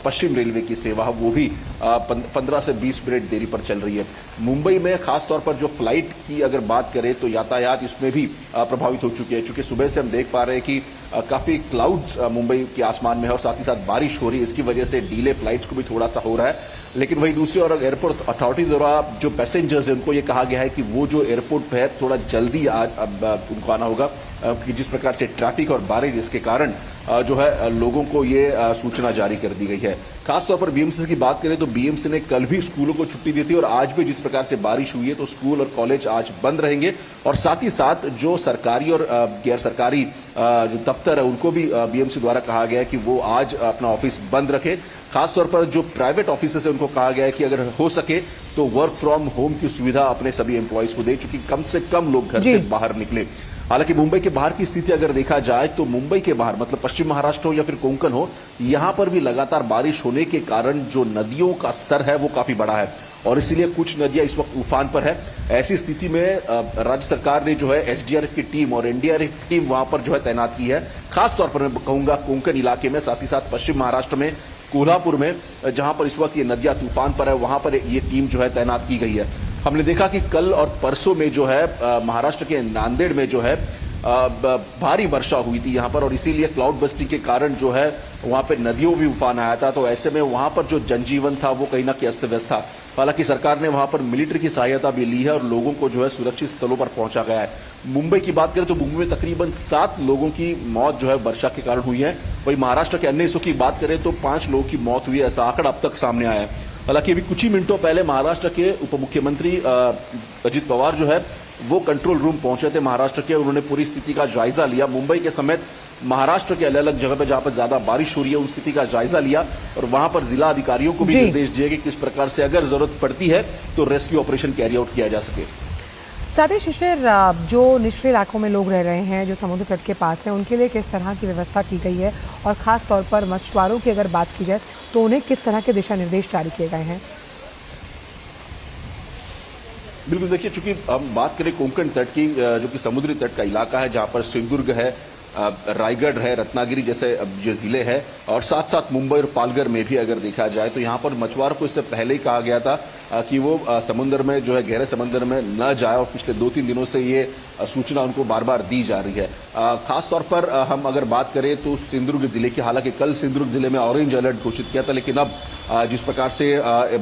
Speaker 13: पश्चिम रेलवे की सेवा हो, वो भी 15 से 20 मिनट देरी पर चल रही है। मुंबई में खासतौर पर जो फ्लाइट की अगर बात करें तो यातायात इसमें भी प्रभावित हो चुकी है। चूंकि सुबह से हम देख पा रहे हैं कि काफी क्लाउड्स मुंबई के आसमान में है और साथ ही साथ बारिश हो रही है। इसकी वजह से डीले फ्लाइट्स को भी थोड़ा सा हो रहा है। लेकिन वही दूसरी ओर एयरपोर्ट अथॉरिटी द्वारा जो पैसेंजर्स हैं उनको ये कहा गया है कि वो जो एयरपोर्ट पे है थोड़ा जल्दी उनको आना होगा, कि जिस प्रकार से ट्रैफिक और बारिश इसके कारण जो है लोगों को ये सूचना जारी कर दी गई है। खासतौर पर बीएमसी की बात करें तो बीएमसी ने कल भी स्कूलों को छुट्टी दी थी और आज भी जिस प्रकार से बारिश हुई है तो स्कूल और कॉलेज आज बंद रहेंगे। और साथ ही साथ जो सरकारी और गैर सरकारी जो दफ्तर है उनको भी बीएमसी द्वारा कहा गया है कि वो आज अपना ऑफिस बंद रखे। खासतौर पर जो प्राइवेट ऑफिसेस है उनको कहा गया है कि अगर हो सके तो वर्क फ्रॉम होम की सुविधा अपने सभी एम्प्लॉयज को दे, चूंकि कम से कम लोग घर से बाहर निकले। हालांकि मुंबई के बाहर की स्थिति अगर देखा जाए तो मुंबई के बाहर मतलब पश्चिम महाराष्ट्र हो या फिर कोंकण हो, यहां पर भी लगातार बारिश होने के कारण जो नदियों का स्तर है वो काफी बड़ा है और इसीलिए कुछ नदियां इस वक्त उफान पर है। ऐसी स्थिति में राज्य सरकार ने जो है एसडीआरएफ की टीम और एनडीआरएफ की टीम वहां पर जो है तैनात की है। खासतौर पर मैं कहूंगा कोंकण इलाके में, साथ ही साथ पश्चिम महाराष्ट्र में कोल्हापुर में, जहां पर इस वक्त ये नदियां तूफान पर है, वहां पर ये टीम जो है तैनात की गई है। हमने देखा कि कल और परसों में जो है महाराष्ट्र के नांदेड़ में जो है भारी वर्षा हुई थी यहां पर और इसीलिए क्लाउड बस्टिंग के कारण जो है वहां पे नदियों भी उफान आया था। तो ऐसे में वहां पर जो जनजीवन था वो कहीं ना कहीं अस्त व्यस्त था। हालांकि सरकार ने वहां पर मिलिट्री की सहायता भी ली है और लोगों को जो है सुरक्षित स्थलों पर पहुंचा गया है। मुंबई की बात करें तो मुंबई में तकरीबन 7 लोगों की मौत जो है वर्षा के कारण हुई है। वही महाराष्ट्र के अन्य हिस्सों की बात करें तो 5 लोगों की मौत हुई है, ऐसा आंकड़ा अब तक सामने आया है। हालांकि अभी कुछ ही मिनटों पहले महाराष्ट्र के उप मुख्यमंत्री अजित पवार जो है वो कंट्रोल रूम पहुंचे थे महाराष्ट्र के। उन्होंने पूरी स्थिति का जायजा लिया, मुंबई के समेत महाराष्ट्र के अलग अलग जगह पे जहां पर ज्यादा बारिश हो रही है उन स्थिति का जायजा लिया और वहां पर जिला अधिकारियों को भी निर्देश दिए कि किस प्रकार से अगर जरूरत पड़ती है तो रेस्क्यू ऑपरेशन कैरी आउट किया जा सके।
Speaker 1: साथ ही शिशिर, जो निचले इलाकों में लोग रह रहे हैं, जो समुद्र तट के पास हैं, उनके लिए किस तरह की व्यवस्था की गई है और खास तौर पर मछुआरों की अगर बात की जाए तो उन्हें किस तरह के दिशा निर्देश जारी किए गए हैं?
Speaker 13: बिल्कुल, देखिए, चूंकि हम बात करें कोंकण तट की, जो कि समुद्री तट का इलाका है जहां पर सिंधुदुर्ग है, रायगढ़ है, रत्नागिरी जैसे जो जिले हैं और साथ साथ मुंबई और पालघर में भी अगर देखा जाए तो यहाँ पर मछुआरों को इससे पहले ही कहा गया था कि वो समुद्र में जो है गहरे समुद्र में न जाए और पिछले 2-3 दिनों से ये सूचना उनको बार बार दी जा रही है। खास तौर पर हम अगर बात करें तो सिंधुदुर्ग जिले की, हालांकि कल सिंधुदुर्ग जिले में ऑरेंज अलर्ट घोषित किया था, लेकिन अब जिस प्रकार से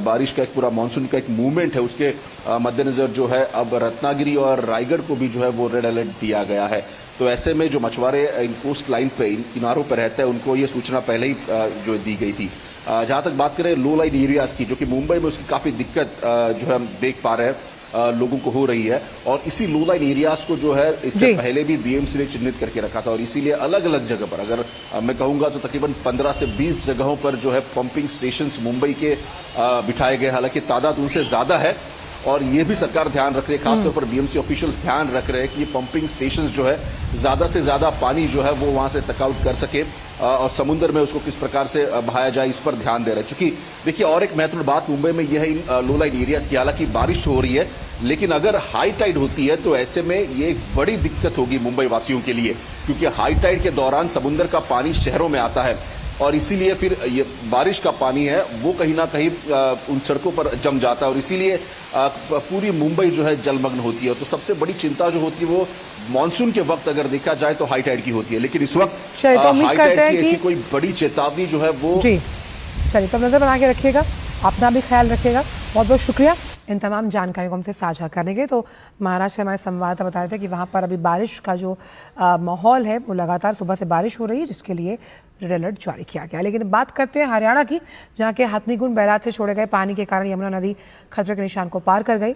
Speaker 13: बारिश का एक पूरा मानसून का एक मूवमेंट है उसके मद्देनजर जो है अब रत्नागिरी और रायगढ़ को भी जो है वो रेड अलर्ट दिया गया है। तो ऐसे में जो मछुआरे इन कोस्ट लाइन पे, इन किनारों पर रहते हैं, उनको ये सूचना पहले ही जो दी गई थी। जहां तक बात करें लो लाइन एरियाज की, जो कि मुंबई में उसकी काफी दिक्कत जो है हम देख पा रहे हैं लोगों को हो रही है और इसी लो लाइन एरियाज को जो है इससे पहले भी बीएमसी ने चिन्हित करके रखा था और इसीलिए अलग अलग जगह पर, अगर मैं कहूंगा तो तकरीबन 15 से 20 जगहों पर जो है पंपिंग स्टेशन मुंबई के बिठाए गए। हालांकि तादाद उनसे ज्यादा है और ये भी सरकार ध्यान रख रही है, खासतौर पर बीएमसी ऑफिशियल्स ध्यान रख रहे हैं कि ये पंपिंग स्टेशंस जो है ज्यादा से ज्यादा पानी जो है वो वहां से सक आउट कर सके और समुद्र में उसको किस प्रकार से बहाया जाए इस पर ध्यान दे रहे हैं। चूंकि देखिए, और एक महत्वपूर्ण बात मुंबई में यह है इन लो लाइन एरियाज की, हालांकि बारिश हो रही है लेकिन अगर हाई टाइड होती है तो ऐसे में ये एक बड़ी दिक्कत होगी मुंबई वासियों के लिए, क्योंकि हाई टाइड के दौरान समुद्र का पानी शहरों में आता है और इसीलिए फिर ये बारिश का पानी है वो कहीं ना कहीं उन सड़कों पर जम जाता है और इसीलिए पूरी मुंबई जो है जलमग्न होती है। तो सबसे बड़ी चिंता जो होती है वो मानसून के वक्त अगर देखा जाए तो हाई टाइड की होती है, लेकिन इस वक्त हाई टाइड की ऐसी कोई बड़ी चेतावनी जो है वो।
Speaker 1: जी चलिए, तो नजर बना के रखिएगा, अपना भी ख्याल रखिएगा। बहुत बहुत शुक्रिया इन तमाम जानकारियों को हमसे साझा करने के। तो महाराष्ट्र से हमारे संवाददाता बता रहे थे कि वहाँ पर अभी बारिश का जो माहौल है वो लगातार सुबह से बारिश हो रही है, जिसके लिए रेड अलर्ट जारी किया गया। लेकिन बात करते हैं हरियाणा की, जहाँ के हथनीकुंड बैराज से छोड़े गए पानी के कारण यमुना नदी खतरे के निशान को पार कर गई।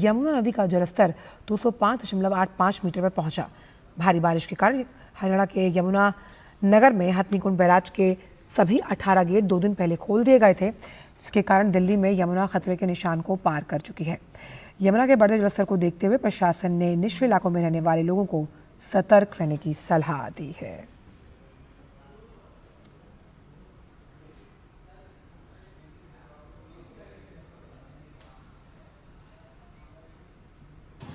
Speaker 1: यमुना नदी का जलस्तर 205.85 मीटर पर पहुंचा। भारी बारिश के कारण हरियाणा के यमुना नगर में हथनीकुंड बैराज के सभी 18 गेट 2 दिन पहले खोल दिए गए थे, जिसके कारण दिल्ली में यमुना खतरे के निशान को पार कर चुकी है। यमुना के बढ़ते जलस्तर को देखते हुए प्रशासन ने निचले इलाकों में रहने वाले लोगों को सतर्क रहने की सलाह दी है।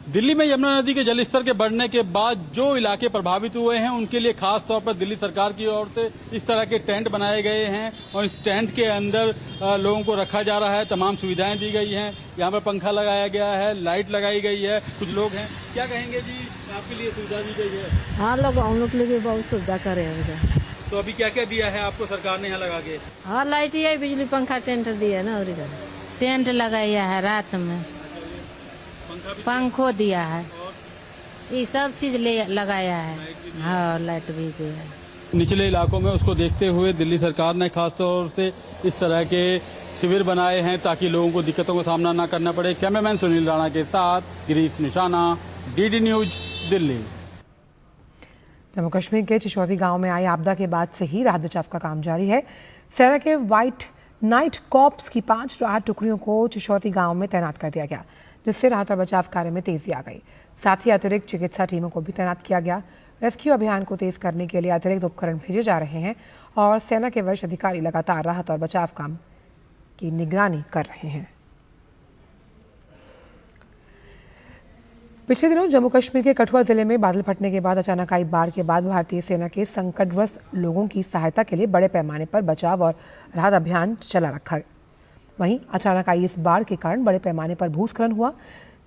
Speaker 14: दिल्ली में यमुना नदी के जलस्तर के बढ़ने के बाद जो इलाके प्रभावित हुए हैं उनके लिए खास तौर पर दिल्ली सरकार की ओर से इस तरह के टेंट बनाए गए हैं और इस टेंट के अंदर लोगों को रखा जा रहा है। तमाम सुविधाएं दी गई हैं, यहाँ पर पंखा लगाया गया है, लाइट लगाई गई है। कुछ लोग हैं, क्या कहेंगे जी, आपके लिए सुविधा दी गई है?
Speaker 15: हाँ, हम लोग के लिए बहुत सुविधा करे हैं।
Speaker 14: तो अभी क्या क्या दिया है आपको सरकार ने यहाँ लगा के?
Speaker 15: हाँ, लाइट है, बिजली, पंखा, टेंट दिया ना, और टेंट लगाया है रात में, पंखो दिया है, ये सब चीज ले लगाया है। हाँ, लाइट भी दिया है।
Speaker 14: निचले इलाकों में उसको देखते हुए दिल्ली सरकार ने खास तौर से इस तरह के शिविर बनाए हैं ताकि लोगों को दिक्कतों का सामना न करना पड़े। कैमरामैन सुनील राणा के साथ गिरीश निशाना, डीडी न्यूज, दिल्ली।
Speaker 1: जम्मू कश्मीर के चिशौती गांव में आई आपदा के बाद से ही राहत बचाव का काम जारी है। सेना के व्हाइट नाइट कॉर्प्स की 5 राहत टुकड़ियों को चिशौती गांव में तैनात कर दिया गया, जिससे राहत और बचाव कार्य में तेजी आ गई। साथ ही अतिरिक्त चिकित्सा टीमों को भी तैनात किया गया। रेस्क्यू अभियान को तेज करने के लिए अतिरिक्त उपकरण भेजे जा रहे हैं और सेना के वरिष्ठ अधिकारी लगातार राहत और बचाव काम की निगरानी कर रहे हैं। पिछले दिनों जम्मू कश्मीर के कठुआ जिले में बादल फटने के बाद अचानक आई बाढ़ के बाद भारतीय सेना के संकटग्रस्त लोगों की सहायता के लिए बड़े पैमाने पर बचाव और राहत अभियान चला रखा। वहीं अचानक आई इस बाढ़ के कारण बड़े पैमाने पर भूस्खलन हुआ,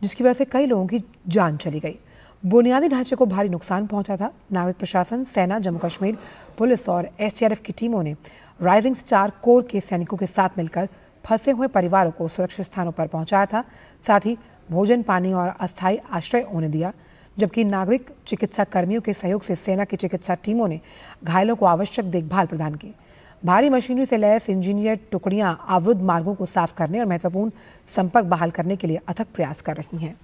Speaker 1: जिसकी वजह से कई लोगों की जान चली गई। बुनियादी ढांचे को भारी नुकसान पहुंचा था। नागरिक प्रशासन, सेना, जम्मू कश्मीर पुलिस और एसटीआरएफ की टीमों ने राइजिंग स्टार कोर के सैनिकों के साथ मिलकर फंसे हुए परिवारों को सुरक्षित स्थानों पर पहुंचाया था। साथ ही भोजन, पानी और अस्थायी आश्रय उन्हें दिया, जबकि नागरिक चिकित्सा कर्मियों के सहयोग से सेना की चिकित्सा टीमों ने घायलों को आवश्यक देखभाल प्रदान की। भारी मशीनरी से लैस इंजीनियर टुकड़ियां अवरुद्ध मार्गों को साफ करने और महत्वपूर्ण संपर्क बहाल करने के लिए अथक प्रयास कर रही हैं।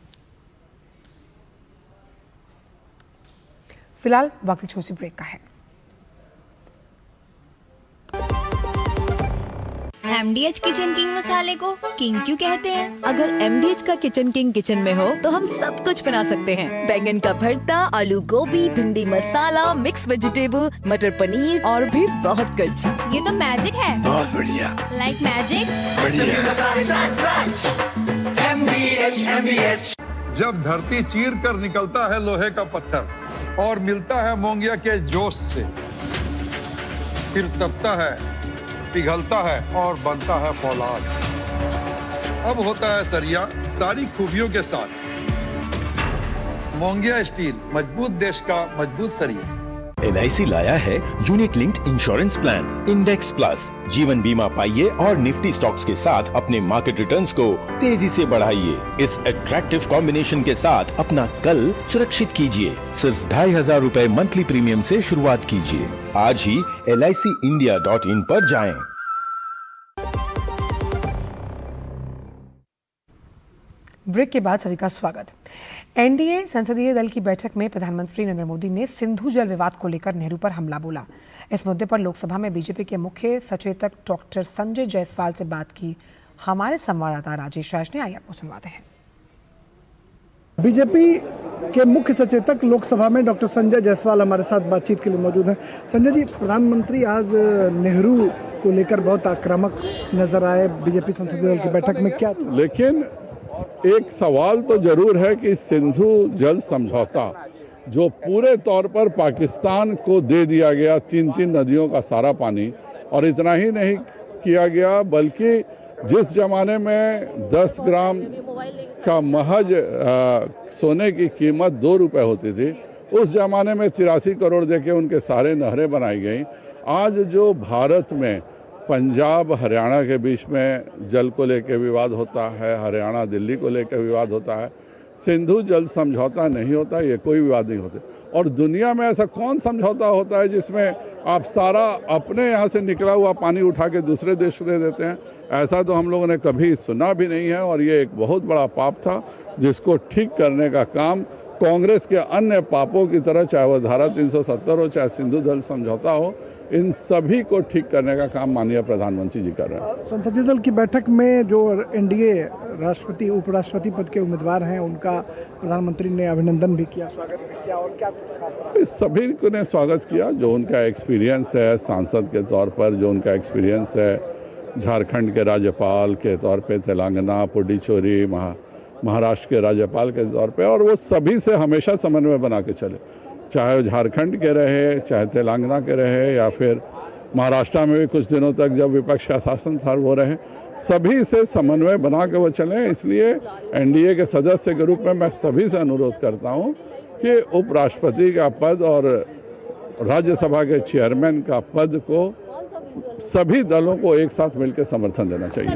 Speaker 1: फिलहाल वक्त एक छोटी सी ब्रेक का है।
Speaker 10: MDH किचन किंग मसाले को किंग क्यों कहते हैं?
Speaker 16: अगर MDH का किचन किंग किचन में हो तो हम सब कुछ बना सकते हैं। बैंगन का भरता, आलू गोभी, भिंडी मसाला, मिक्स वेजिटेबल, मटर पनीर और भी बहुत कुछ।
Speaker 10: ये तो मैजिक है।
Speaker 12: बहुत बढ़िया।
Speaker 10: Like magic.
Speaker 11: जब धरती चीर कर निकलता है लोहे का पत्थर और मिलता है मोंगिया के जोश से, फिर तपता है, पिघलता है और बनता है फौलाद। अब होता है सरिया सारी खूबियों के साथ। मोंगिया स्टील, मजबूत देश का मजबूत सरिया।
Speaker 17: LIC लाया है unit linked insurance plan index plus. जीवन बीमा पाइए और निफ्टी स्टॉक्स के साथ अपने मार्केट रिटर्न्स को तेजी से बढ़ाइए। इस अट्रैक्टिव कॉम्बिनेशन के साथ अपना कल सुरक्षित कीजिए। सिर्फ 2500 रुपए मंथली प्रीमियम से शुरुआत कीजिए। आज ही LICindia.in पर जाएं।
Speaker 1: ब्रेक के बाद सभी का स्वागत। एनडीए संसदीय दल की बैठक में प्रधानमंत्री नरेंद्र मोदी ने सिंधु जल विवाद को लेकर नेहरू पर हमला बोला। इस मुद्दे पर लोकसभा में बीजेपी के मुख्य सचेतक डॉक्टर संजय जायसवाल से बात की हमारे संवाददाता राजेश राज ने। आइए आपको सुनवाते हैं।
Speaker 3: बीजेपी के मुख्य सचेतक लोकसभा में डॉक्टर संजय जायसवाल हमारे साथ बातचीत के लिए मौजूद हैं। संजय जी, प्रधानमंत्री आज नेहरू को लेकर बहुत आक्रामक नजर आए बीजेपी संसदीय दल की बैठक में, क्या?
Speaker 18: लेकिन एक सवाल तो जरूर है कि सिंधु जल समझौता जो पूरे तौर पर पाकिस्तान को दे दिया गया, 3 नदियों का सारा पानी, और इतना ही नहीं किया गया बल्कि जिस जमाने में 10 ग्राम का महज सोने की कीमत 2 रुपए होती थी, उस जमाने में 83 करोड़ देके उनके सारे नहरें बनाई गई। आज जो भारत में पंजाब हरियाणा के बीच में जल को लेकर विवाद होता है, हरियाणा दिल्ली को लेकर विवाद होता है, सिंधु जल समझौता नहीं होता, ये कोई विवाद नहीं होते। और दुनिया में ऐसा कौन समझौता होता है जिसमें आप सारा अपने यहाँ से निकला हुआ पानी उठा के दूसरे देश को दे देते हैं? ऐसा तो हम लोगों ने कभी सुना भी नहीं है, और ये एक बहुत बड़ा पाप था जिसको ठीक करने का काम कांग्रेस के अन्य पापों की तरह, चाहे वो धारा 370 हो, चाहे सिंधु जल समझौता हो, इन सभी को ठीक करने का काम माननीय प्रधानमंत्री जी कर रहे हैं।
Speaker 3: संसदीय दल की बैठक में जो एनडीए राष्ट्रपति उपराष्ट्रपति पद के उम्मीदवार हैं उनका प्रधानमंत्री ने अभिनंदन भी किया, स्वागत भी किया, और क्या
Speaker 18: सभी को ने स्वागत किया। जो उनका एक्सपीरियंस है सांसद के तौर पर, जो उनका एक्सपीरियंस है झारखंड के राज्यपाल के तौर पे, तेलंगाना, पुडुचेरी, महाराष्ट्र के राज्यपाल के तौर पे, और वो सभी से हमेशा समन्वय बना के चले, चाहे झारखंड के रहे, चाहे तेलंगाना के रहे, या फिर महाराष्ट्र में भी कुछ दिनों तक जब विपक्ष का शासन था वो रहे, सभी से समन्वय बना के वो चले। इसलिए एनडीए के सदस्य के रूप में मैं सभी से अनुरोध करता हूं कि उपराष्ट्रपति का पद और राज्यसभा के चेयरमैन का पद को सभी दलों को एक साथ मिलकर समर्थन देना चाहिए।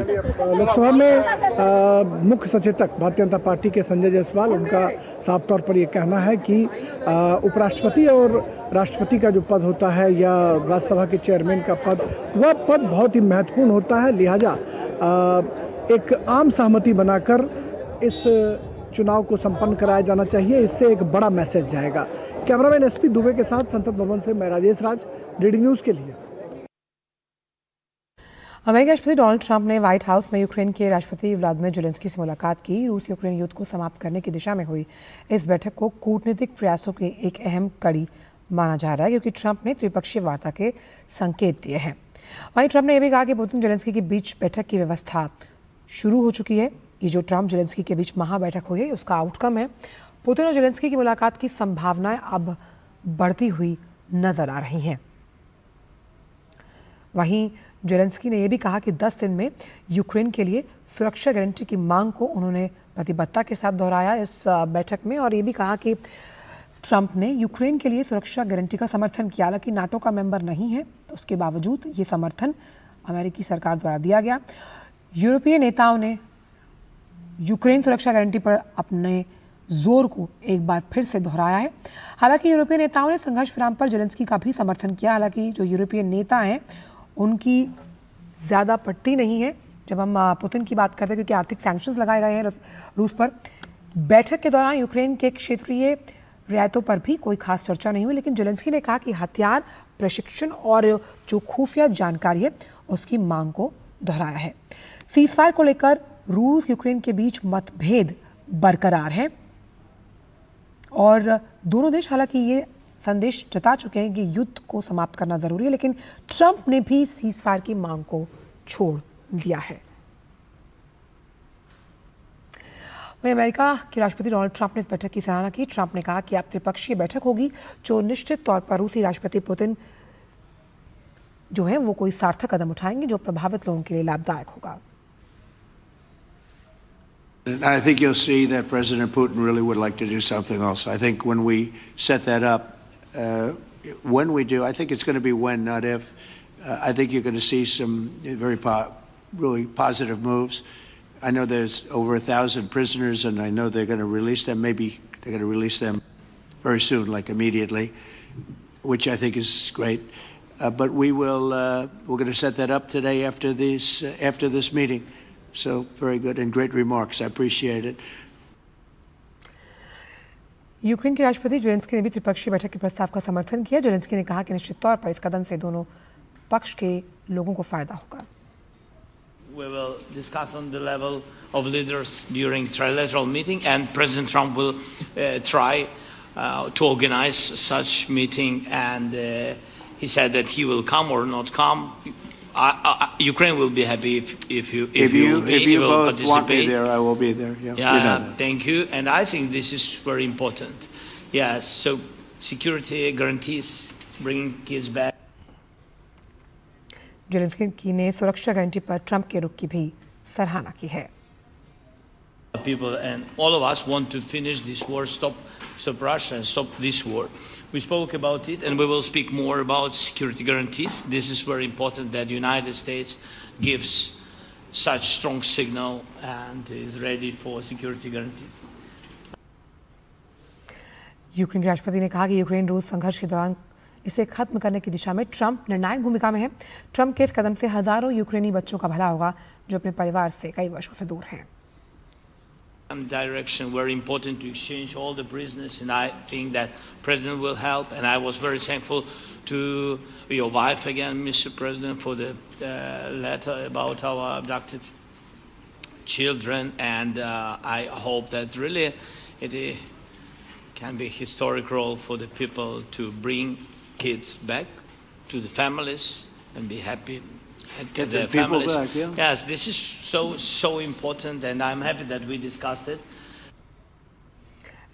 Speaker 3: लोकसभा में मुख्य सचेतक भारतीय जनता पार्टी के संजय जायसवाल, उनका साफ तौर पर यह कहना है कि उपराष्ट्रपति और राष्ट्रपति का जो पद होता है या राज्यसभा के चेयरमैन का पद, वह पद बहुत ही महत्वपूर्ण होता है। लिहाजा एक आम सहमति बनाकर इस चुनाव को संपन्न कराया जाना चाहिए, इससे एक बड़ा मैसेज जाएगा। कैमरामैन SP दुबे के साथ संसद भवन से मैं राजेश राज, DD न्यूज़ के लिए।
Speaker 1: अमेरिकी राष्ट्रपति डोनाल्ड ट्रंप ने व्हाइट हाउस में यूक्रेन के राष्ट्रपति व्लादिमीर ज़ेलेंस्की से मुलाकात की। रूस यूक्रेन युद्ध को समाप्त करने की दिशा में हुई इस बैठक को कूटनीतिक प्रयासों की एक अहम कड़ी माना जा रहा है, क्योंकि ट्रंप ने त्रिपक्षीय वार्ता के संकेत दिए हैं। वहीं ट्रंप ने यह भी कहा कि पुतिन ज़ेलेंस्की के बीच बैठक की व्यवस्था शुरू हो चुकी है। ये जो ट्रंप ज़ेलेंस्की के बीच महाबैठक हुई है उसका आउटकम है। पुतिन और ज़ेलेंस्की की मुलाकात की संभावनाएं अब बढ़ती हुई नजर आ रही हैं। वहीं ज़ेलेंस्की ने यह भी कहा कि 10 दिन में यूक्रेन के लिए सुरक्षा गारंटी की मांग को उन्होंने प्रतिबद्धता के साथ दोहराया इस बैठक में, और ये भी कहा कि ट्रंप ने यूक्रेन के लिए सुरक्षा गारंटी का समर्थन किया। हालांकि नाटो का मेंबर नहीं है, तो उसके बावजूद ये समर्थन अमेरिकी सरकार द्वारा दिया गया। यूरोपीय नेताओं ने यूक्रेन सुरक्षा गारंटी पर अपने जोर को एक बार फिर से दोहराया है। हालांकि यूरोपीय नेताओं ने संघर्ष विराम पर ज़ेलेंस्की का भी समर्थन किया। हालांकि जो यूरोपीय नेता हैं उनकी ज़्यादा पड़ती नहीं है जब हम पुतिन की बात करते हैं, क्योंकि आर्थिक सैंक्शंस लगाए गए हैं रूस पर। बैठक के दौरान यूक्रेन के क्षेत्रीय रियायतों पर भी कोई खास चर्चा नहीं हुई, लेकिन जेलेंस्की ने कहा कि हथियार, प्रशिक्षण और जो खुफिया जानकारी है उसकी मांग को दोहराया है। सीजफायर को लेकर रूस यूक्रेन के बीच मतभेद बरकरार है और दोनों देश हालांकि ये संदेश जता चुके हैं कि युद्ध को समाप्त करना जरूरी है, लेकिन ट्रंप ने भी सीजफायर की मांग को छोड़ दिया है। वहीं अमेरिका के राष्ट्रपति डोनाल्ड ट्रंप ने इस बैठक की सराहना की। ट्रंप ने कहा कि अब त्रिपक्षीय बैठक होगी जो निश्चित तौर पर रूसी राष्ट्रपति पुतिन जो है वो कोई सार्थक कदम उठाएंगे जो प्रभावित लोगों के लिए लाभदायक होगा।
Speaker 19: I think you'll see that President Putin really would like to do something else. I think when we set that up, when we do, I think it's going to be when, not if. I think you're going to see some really positive moves. I know there's over 1,000 prisoners, and I know they're going to release them. Maybe they're going to release them very soon, like immediately, which I think is great. But we're going to set that up today after this meeting. So very good and great remarks. I appreciate it.
Speaker 1: Ukraine के राष्ट्रपति जेलेंस्की ने भी त्रिपक्षीय बैठक के प्रस्ताव का समर्थन किया। जेलेंस्की ने कहा कि निश्चित तौर पर इस कदम से दोनों पक्ष के लोगों को फायदा होगा।
Speaker 20: We will discuss on the level of leaders during trilateral meeting, and President Trump will try to organize such meeting. And he said that he will come or not come. Ukraine will be happy if you
Speaker 19: both
Speaker 20: participate.
Speaker 19: want me there, I will be there. Yeah, you know that.
Speaker 20: Thank you. And I think this is very important. Yes, so security guarantees, bringing kids back.
Speaker 1: Zelensky ने सुरक्षा गारंटी पर ट्रंप के रुख की भी सराहना की है।
Speaker 20: People and all of us want to finish this war, stop Russia and stop this war. We spoke about it, and we will speak more about security guarantees. This is very important that the United States gives such strong signal and is ready for security guarantees.
Speaker 1: Ukraine के राष्ट्रपति ने कहा कि यूक्रेन रूस संघर्ष के दौरान इसे खत्म करने की दिशा में ट्रंप निर्णायक भूमिका में है। ट्रंप के इस कदम से हजारों यूक्रेनी बच्चों का भला होगा जो अपने परिवार से कई वर्षों से दूर हैं।
Speaker 20: Direction very important to exchange all the prisoners, and I think that President will help. And I was very thankful to your wife again, Mr. President, for the letter about our abducted children. And I hope that really it can be a historic role for the people to bring kids back to the families and be happy.
Speaker 19: Get the people back, yeah.
Speaker 20: Yes, this is so important, and I'm happy that we discussed it.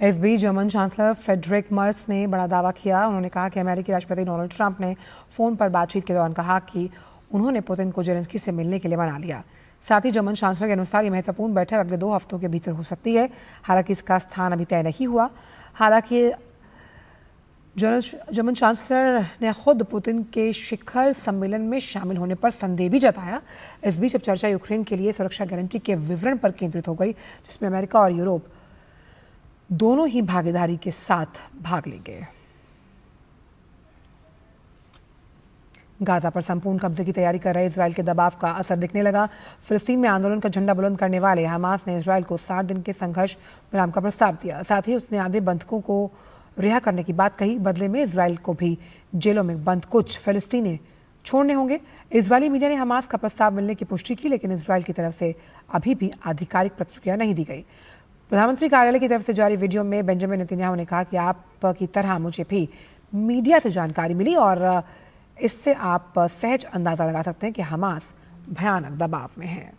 Speaker 1: इस बीच जर्मन चांसलर फ्रेडरिक मर्स ने बड़ा दावा किया। उन्होंने कहा कि अमेरिकी राष्ट्रपति डोनाल्ड ट्रंप ने फोन पर बातचीत के दौरान कहा कि उन्होंने पुतिन को जेलेंस्की से मिलने के लिए मना लिया। साथ ही जर्मन चांसलर के अनुसार ये महत्वपूर्ण बैठक अगले 2 हफ्तों के भीतर हो सकती है। हालांकि इसका स्थान अभी तय नहीं हुआ। हालांकि जर्मन चांसलर ने खुद पुतिन के शिखर सम्मेलन में शामिल होने पर संदेह भी जताया। इस बीच अब चर्चा यूक्रेन के लिए सुरक्षा गारंटी के विवरण पर केंद्रित हो गई, जिसमें अमेरिका और यूरोप दोनों ही भागीदारी के साथ भाग लेंगे। गाजा पर संपूर्ण कब्जे की तैयारी कर रहे इजराइल के दबाव का असर दिखने लगा। फिलिस्तीन में आंदोलन का झंडा बुलंद करने वाले हमास ने इजराइल को 60 दिन के संघर्ष विराम का प्रस्ताव दिया। साथ ही उसने आधे बंधकों को रिहा करने की बात कही। बदले में इजराइल को भी जेलों में बंद कुछ फिलिस्तीनी छोड़ने होंगे। इजरायली मीडिया ने हमास का प्रस्ताव मिलने की पुष्टि की, लेकिन इजराइल की तरफ से अभी भी आधिकारिक प्रतिक्रिया नहीं दी गई। प्रधानमंत्री कार्यालय की तरफ से जारी वीडियो में बेंजामिन नेतन्याहू ने कहा कि आप की तरह मुझे भी मीडिया से जानकारी मिली और इससे आप सहज अंदाजा लगा सकते हैं कि हमास भयानक दबाव में है।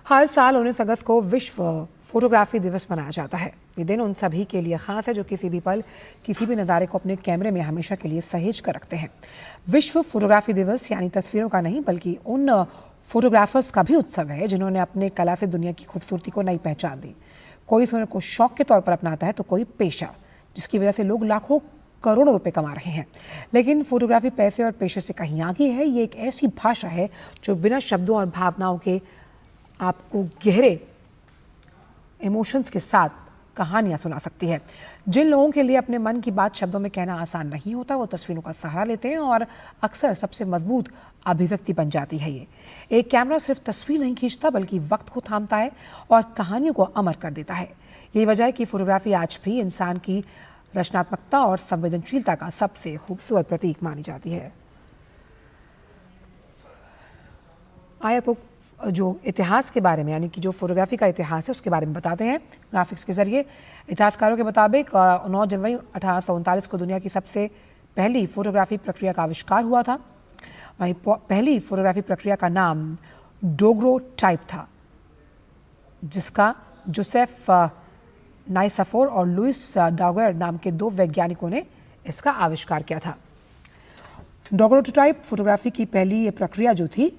Speaker 1: हर साल 19 अगस्त को विश्व फोटोग्राफी दिवस मनाया जाता है। ये दिन उन सभी के लिए खास है जो किसी भी पल किसी भी नज़ारे को अपने कैमरे में हमेशा के लिए सहेज कर रखते हैं। विश्व फोटोग्राफी दिवस यानी तस्वीरों का नहीं बल्कि उन फोटोग्राफर्स का भी उत्सव है जिन्होंने अपने कला से दुनिया की खूबसूरती को नई पहचान दी। कोई इस हुनर को शौक के तौर पर अपनाता है तो कोई पेशा, जिसकी वजह से लोग लाखों करोड़ों रुपए कमा रहे हैं। लेकिन फोटोग्राफी पैसे और पेशे से कहीं आगे है। ये एक ऐसी भाषा है जो बिना शब्दों और भावनाओं के आपको गहरे इमोशंस के साथ कहानियां सुना सकती है। जिन लोगों के लिए अपने मन की बात शब्दों में कहना आसान नहीं होता, वो तस्वीरों का सहारा लेते हैं और अक्सर सबसे मजबूत अभिव्यक्ति बन जाती है। ये एक कैमरा सिर्फ तस्वीर नहीं खींचता, बल्कि वक्त को थामता है और कहानियों को अमर कर देता है। यही वजह है कि फोटोग्राफी आज भी इंसान की रचनात्मकता और संवेदनशीलता का सबसे खूबसूरत प्रतीक मानी जाती है। आइए आपको जो इतिहास के बारे में, यानी कि जो फोटोग्राफी का इतिहास है, उसके बारे में बताते हैं ग्राफिक्स के जरिए। इतिहासकारों के मुताबिक 9 जनवरी 1839 को दुनिया की सबसे पहली फोटोग्राफी प्रक्रिया का आविष्कार हुआ था। वहीं पहली फोटोग्राफी प्रक्रिया का नाम डोग्रोटाइप था, जिसका जोसेफ नाइसफोर और लुइस डागुएर नाम के 2 वैज्ञानिकों ने इसका आविष्कार किया था। डोग्रोटाइप फोटोग्राफी की पहली ये प्रक्रिया जो थी,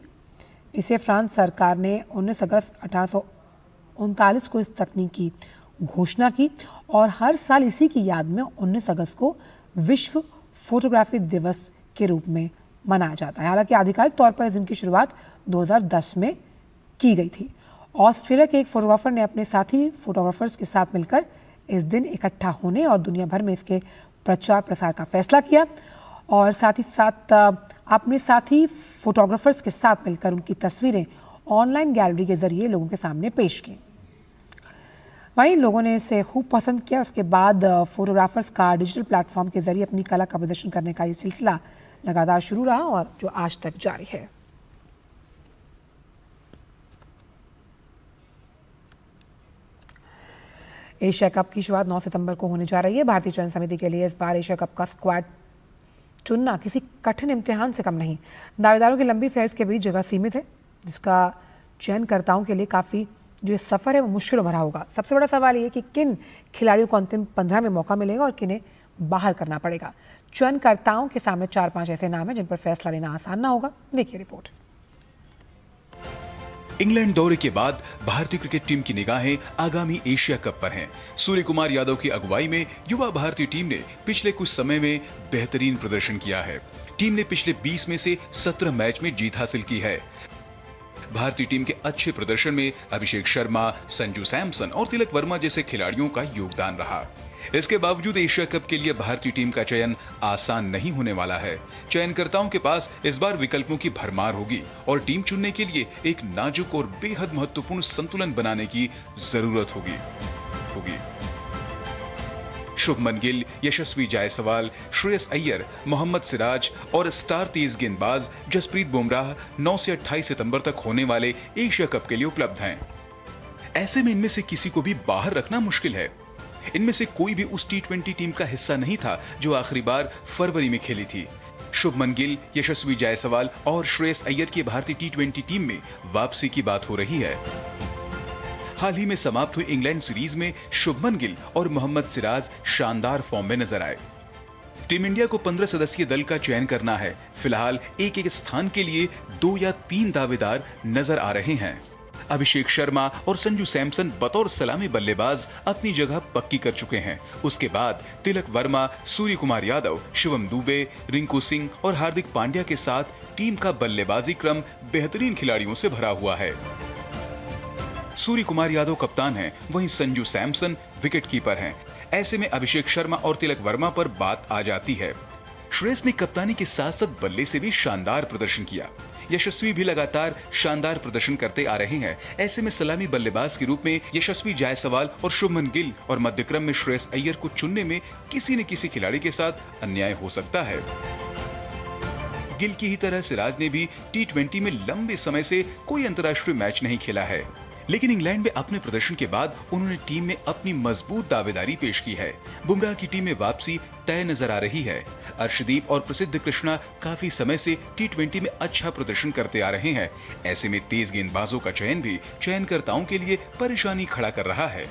Speaker 1: इसे फ्रांस सरकार ने 19 अगस्त 1839 को इस तकनीक की घोषणा की और हर साल इसी की याद में 19 अगस्त को विश्व फोटोग्राफी दिवस के रूप में मनाया जाता है। हालांकि आधिकारिक तौर पर इस दिन की शुरुआत 2010 में की गई थी। ऑस्ट्रेलिया के एक फोटोग्राफर ने अपने साथी फोटोग्राफर्स के साथ मिलकर इस दिन इकट्ठा होने और दुनिया भर में इसके प्रचार प्रसार का फैसला किया और साथ ही साथ अपने साथी फोटोग्राफर्स के साथ मिलकर उनकी तस्वीरें ऑनलाइन गैलरी के जरिए लोगों के सामने पेश की। वहीं लोगों ने इसे खूब पसंद किया। उसके बाद फोटोग्राफर्स का डिजिटल प्लेटफॉर्म के जरिए अपनी कला का प्रदर्शन करने का ये सिलसिला लगातार शुरू रहा और जो आज तक जारी है। एशिया कप की शुरुआत 9 सितंबर को होने जा रही है। भारतीय चयन समिति के लिए इस बार एशिया कप का स्क्वाड चुनना किसी कठिन इम्तिहान से कम नहीं। दावेदारों की लंबी फेयर्स के बीच जगह सीमित है, जिसका चयनकर्ताओं के लिए काफ़ी जो सफ़र है वो मुश्किल भरा होगा। सबसे बड़ा सवाल ये कि किन खिलाड़ियों को अंतिम 15 में मौका मिलेगा और किन्हें बाहर करना पड़ेगा। चयनकर्ताओं के सामने 4-5 ऐसे नाम हैं जिन पर फैसला लेना आसान ना होगा। देखिए रिपोर्ट।
Speaker 17: इंग्लैंड दौरे के बाद भारतीय क्रिकेट टीम की निगाहें आगामी एशिया कप पर हैं। सूर्य कुमार यादव की अगुवाई में युवा भारतीय टीम ने पिछले कुछ समय में बेहतरीन प्रदर्शन किया है। टीम ने पिछले 20 में से 17 मैच में जीत हासिल की है। भारतीय टीम के अच्छे प्रदर्शन में अभिषेक शर्मा, संजू सैमसन और तिलक वर्मा जैसे खिलाड़ियों का योगदान रहा। इसके बावजूद एशिया कप के लिए भारतीय टीम का चयन आसान नहीं होने वाला है। चयनकर्ताओं के पास इस बार विकल्पों की भरमार होगी और टीम चुनने के लिए एक नाजुक और बेहद महत्वपूर्ण संतुलन बनाने की जरूरत होगी। शुभमन गिल, यशस्वी जायसवाल, श्रेयस अय्यर, मोहम्मद सिराज और स्टार तेज गेंदबाज जसप्रीत बुमराह 9 से 28 सितंबर तक होने वाले एशिया कप के लिए उपलब्ध हैं। ऐसे में इनमें से किसी को भी बाहर रखना मुश्किल है। इनमें से कोई भी उस T20 टीम का हिस्सा नहीं था जो आखिरी बार फरवरी में खेली थी। शुभमन गिल, यशस्वी जायसवाल और श्रेयस अय्यर की भारतीय T20 टीम में वापसी की बात हो रही है। हाल ही में समाप्त हुई इंग्लैंड सीरीज में शुभमन गिल और मोहम्मद सिराज शानदार फॉर्म में नजर आए। टीम इंडिया को 15 सदस्यीय दल का चयन करना है। फिलहाल एक स्थान के लिए 2 या 3 दावेदार नजर आ रहे हैं। अभिषेक शर्मा और संजू सैमसन बतौर सलामी बल्लेबाज अपनी जगह पक्की कर चुके हैं। उसके बाद तिलक वर्मा, सूर्य कुमार यादव, शिवम दुबे, रिंकू सिंह और हार्दिक पांड्या के साथ टीम का बल्लेबाजी क्रम बेहतरीन खिलाड़ियों से भरा हुआ है। सूर्य कुमार यादव कप्तान हैं, वहीं संजू सैमसन विकेटकीपर हैं। ऐसे में अभिषेक शर्मा और तिलक वर्मा पर बात आ जाती है। श्रेयस ने कप्तानी के साथ साथ बल्ले से भी शानदार प्रदर्शन किया। यशस्वी भी लगातार शानदार प्रदर्शन करते आ रहे हैं। ऐसे में सलामी बल्लेबाज के रूप में यशस्वी जायसवाल और शुभमन गिल और मध्यक्रम में श्रेयस अय्यर को चुनने में किसी न किसी खिलाड़ी के साथ अन्याय हो सकता है। गिल की ही तरह सिराज ने भी T20 में लंबे समय से कोई अंतर्राष्ट्रीय मैच नहीं खेला है, लेकिन इंग्लैंड में अपने प्रदर्शन के बाद उन्होंने टीम में अपनी मजबूत दावेदारी पेश की है। बुमराह की टीम में वापसी तय नजर आ रही है। अर्शदीप और प्रसिद्ध कृष्णा काफी समय से T20 में अच्छा प्रदर्शन करते आ रहे हैं। ऐसे में तेज गेंदबाजों का चयन भी चयनकर्ताओं के लिए परेशानी खड़ा कर रहा है।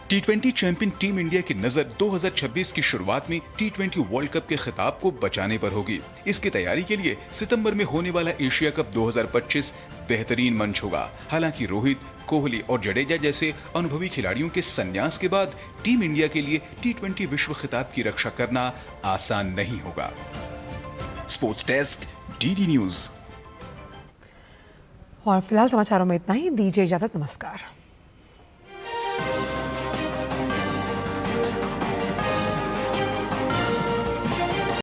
Speaker 17: T20 चैंपियन टीम इंडिया की नजर 2026 की शुरुआत में T20 वर्ल्ड कप के खिताब को बचाने पर होगी। इसकी तैयारी के लिए सितंबर में होने वाला एशिया कप 2025 बेहतरीन मंच होगा। हालांकि रोहित, कोहली और जडेजा जैसे अनुभवी खिलाड़ियों के संन्यास के बाद टीम इंडिया के लिए T20 विश्व खिताब की रक्षा करना आसान नहीं होगा। Sports desk, DD news.
Speaker 1: और फिलहाल समाचारों में इतना ही। दीजिए इजाजत। नमस्कार।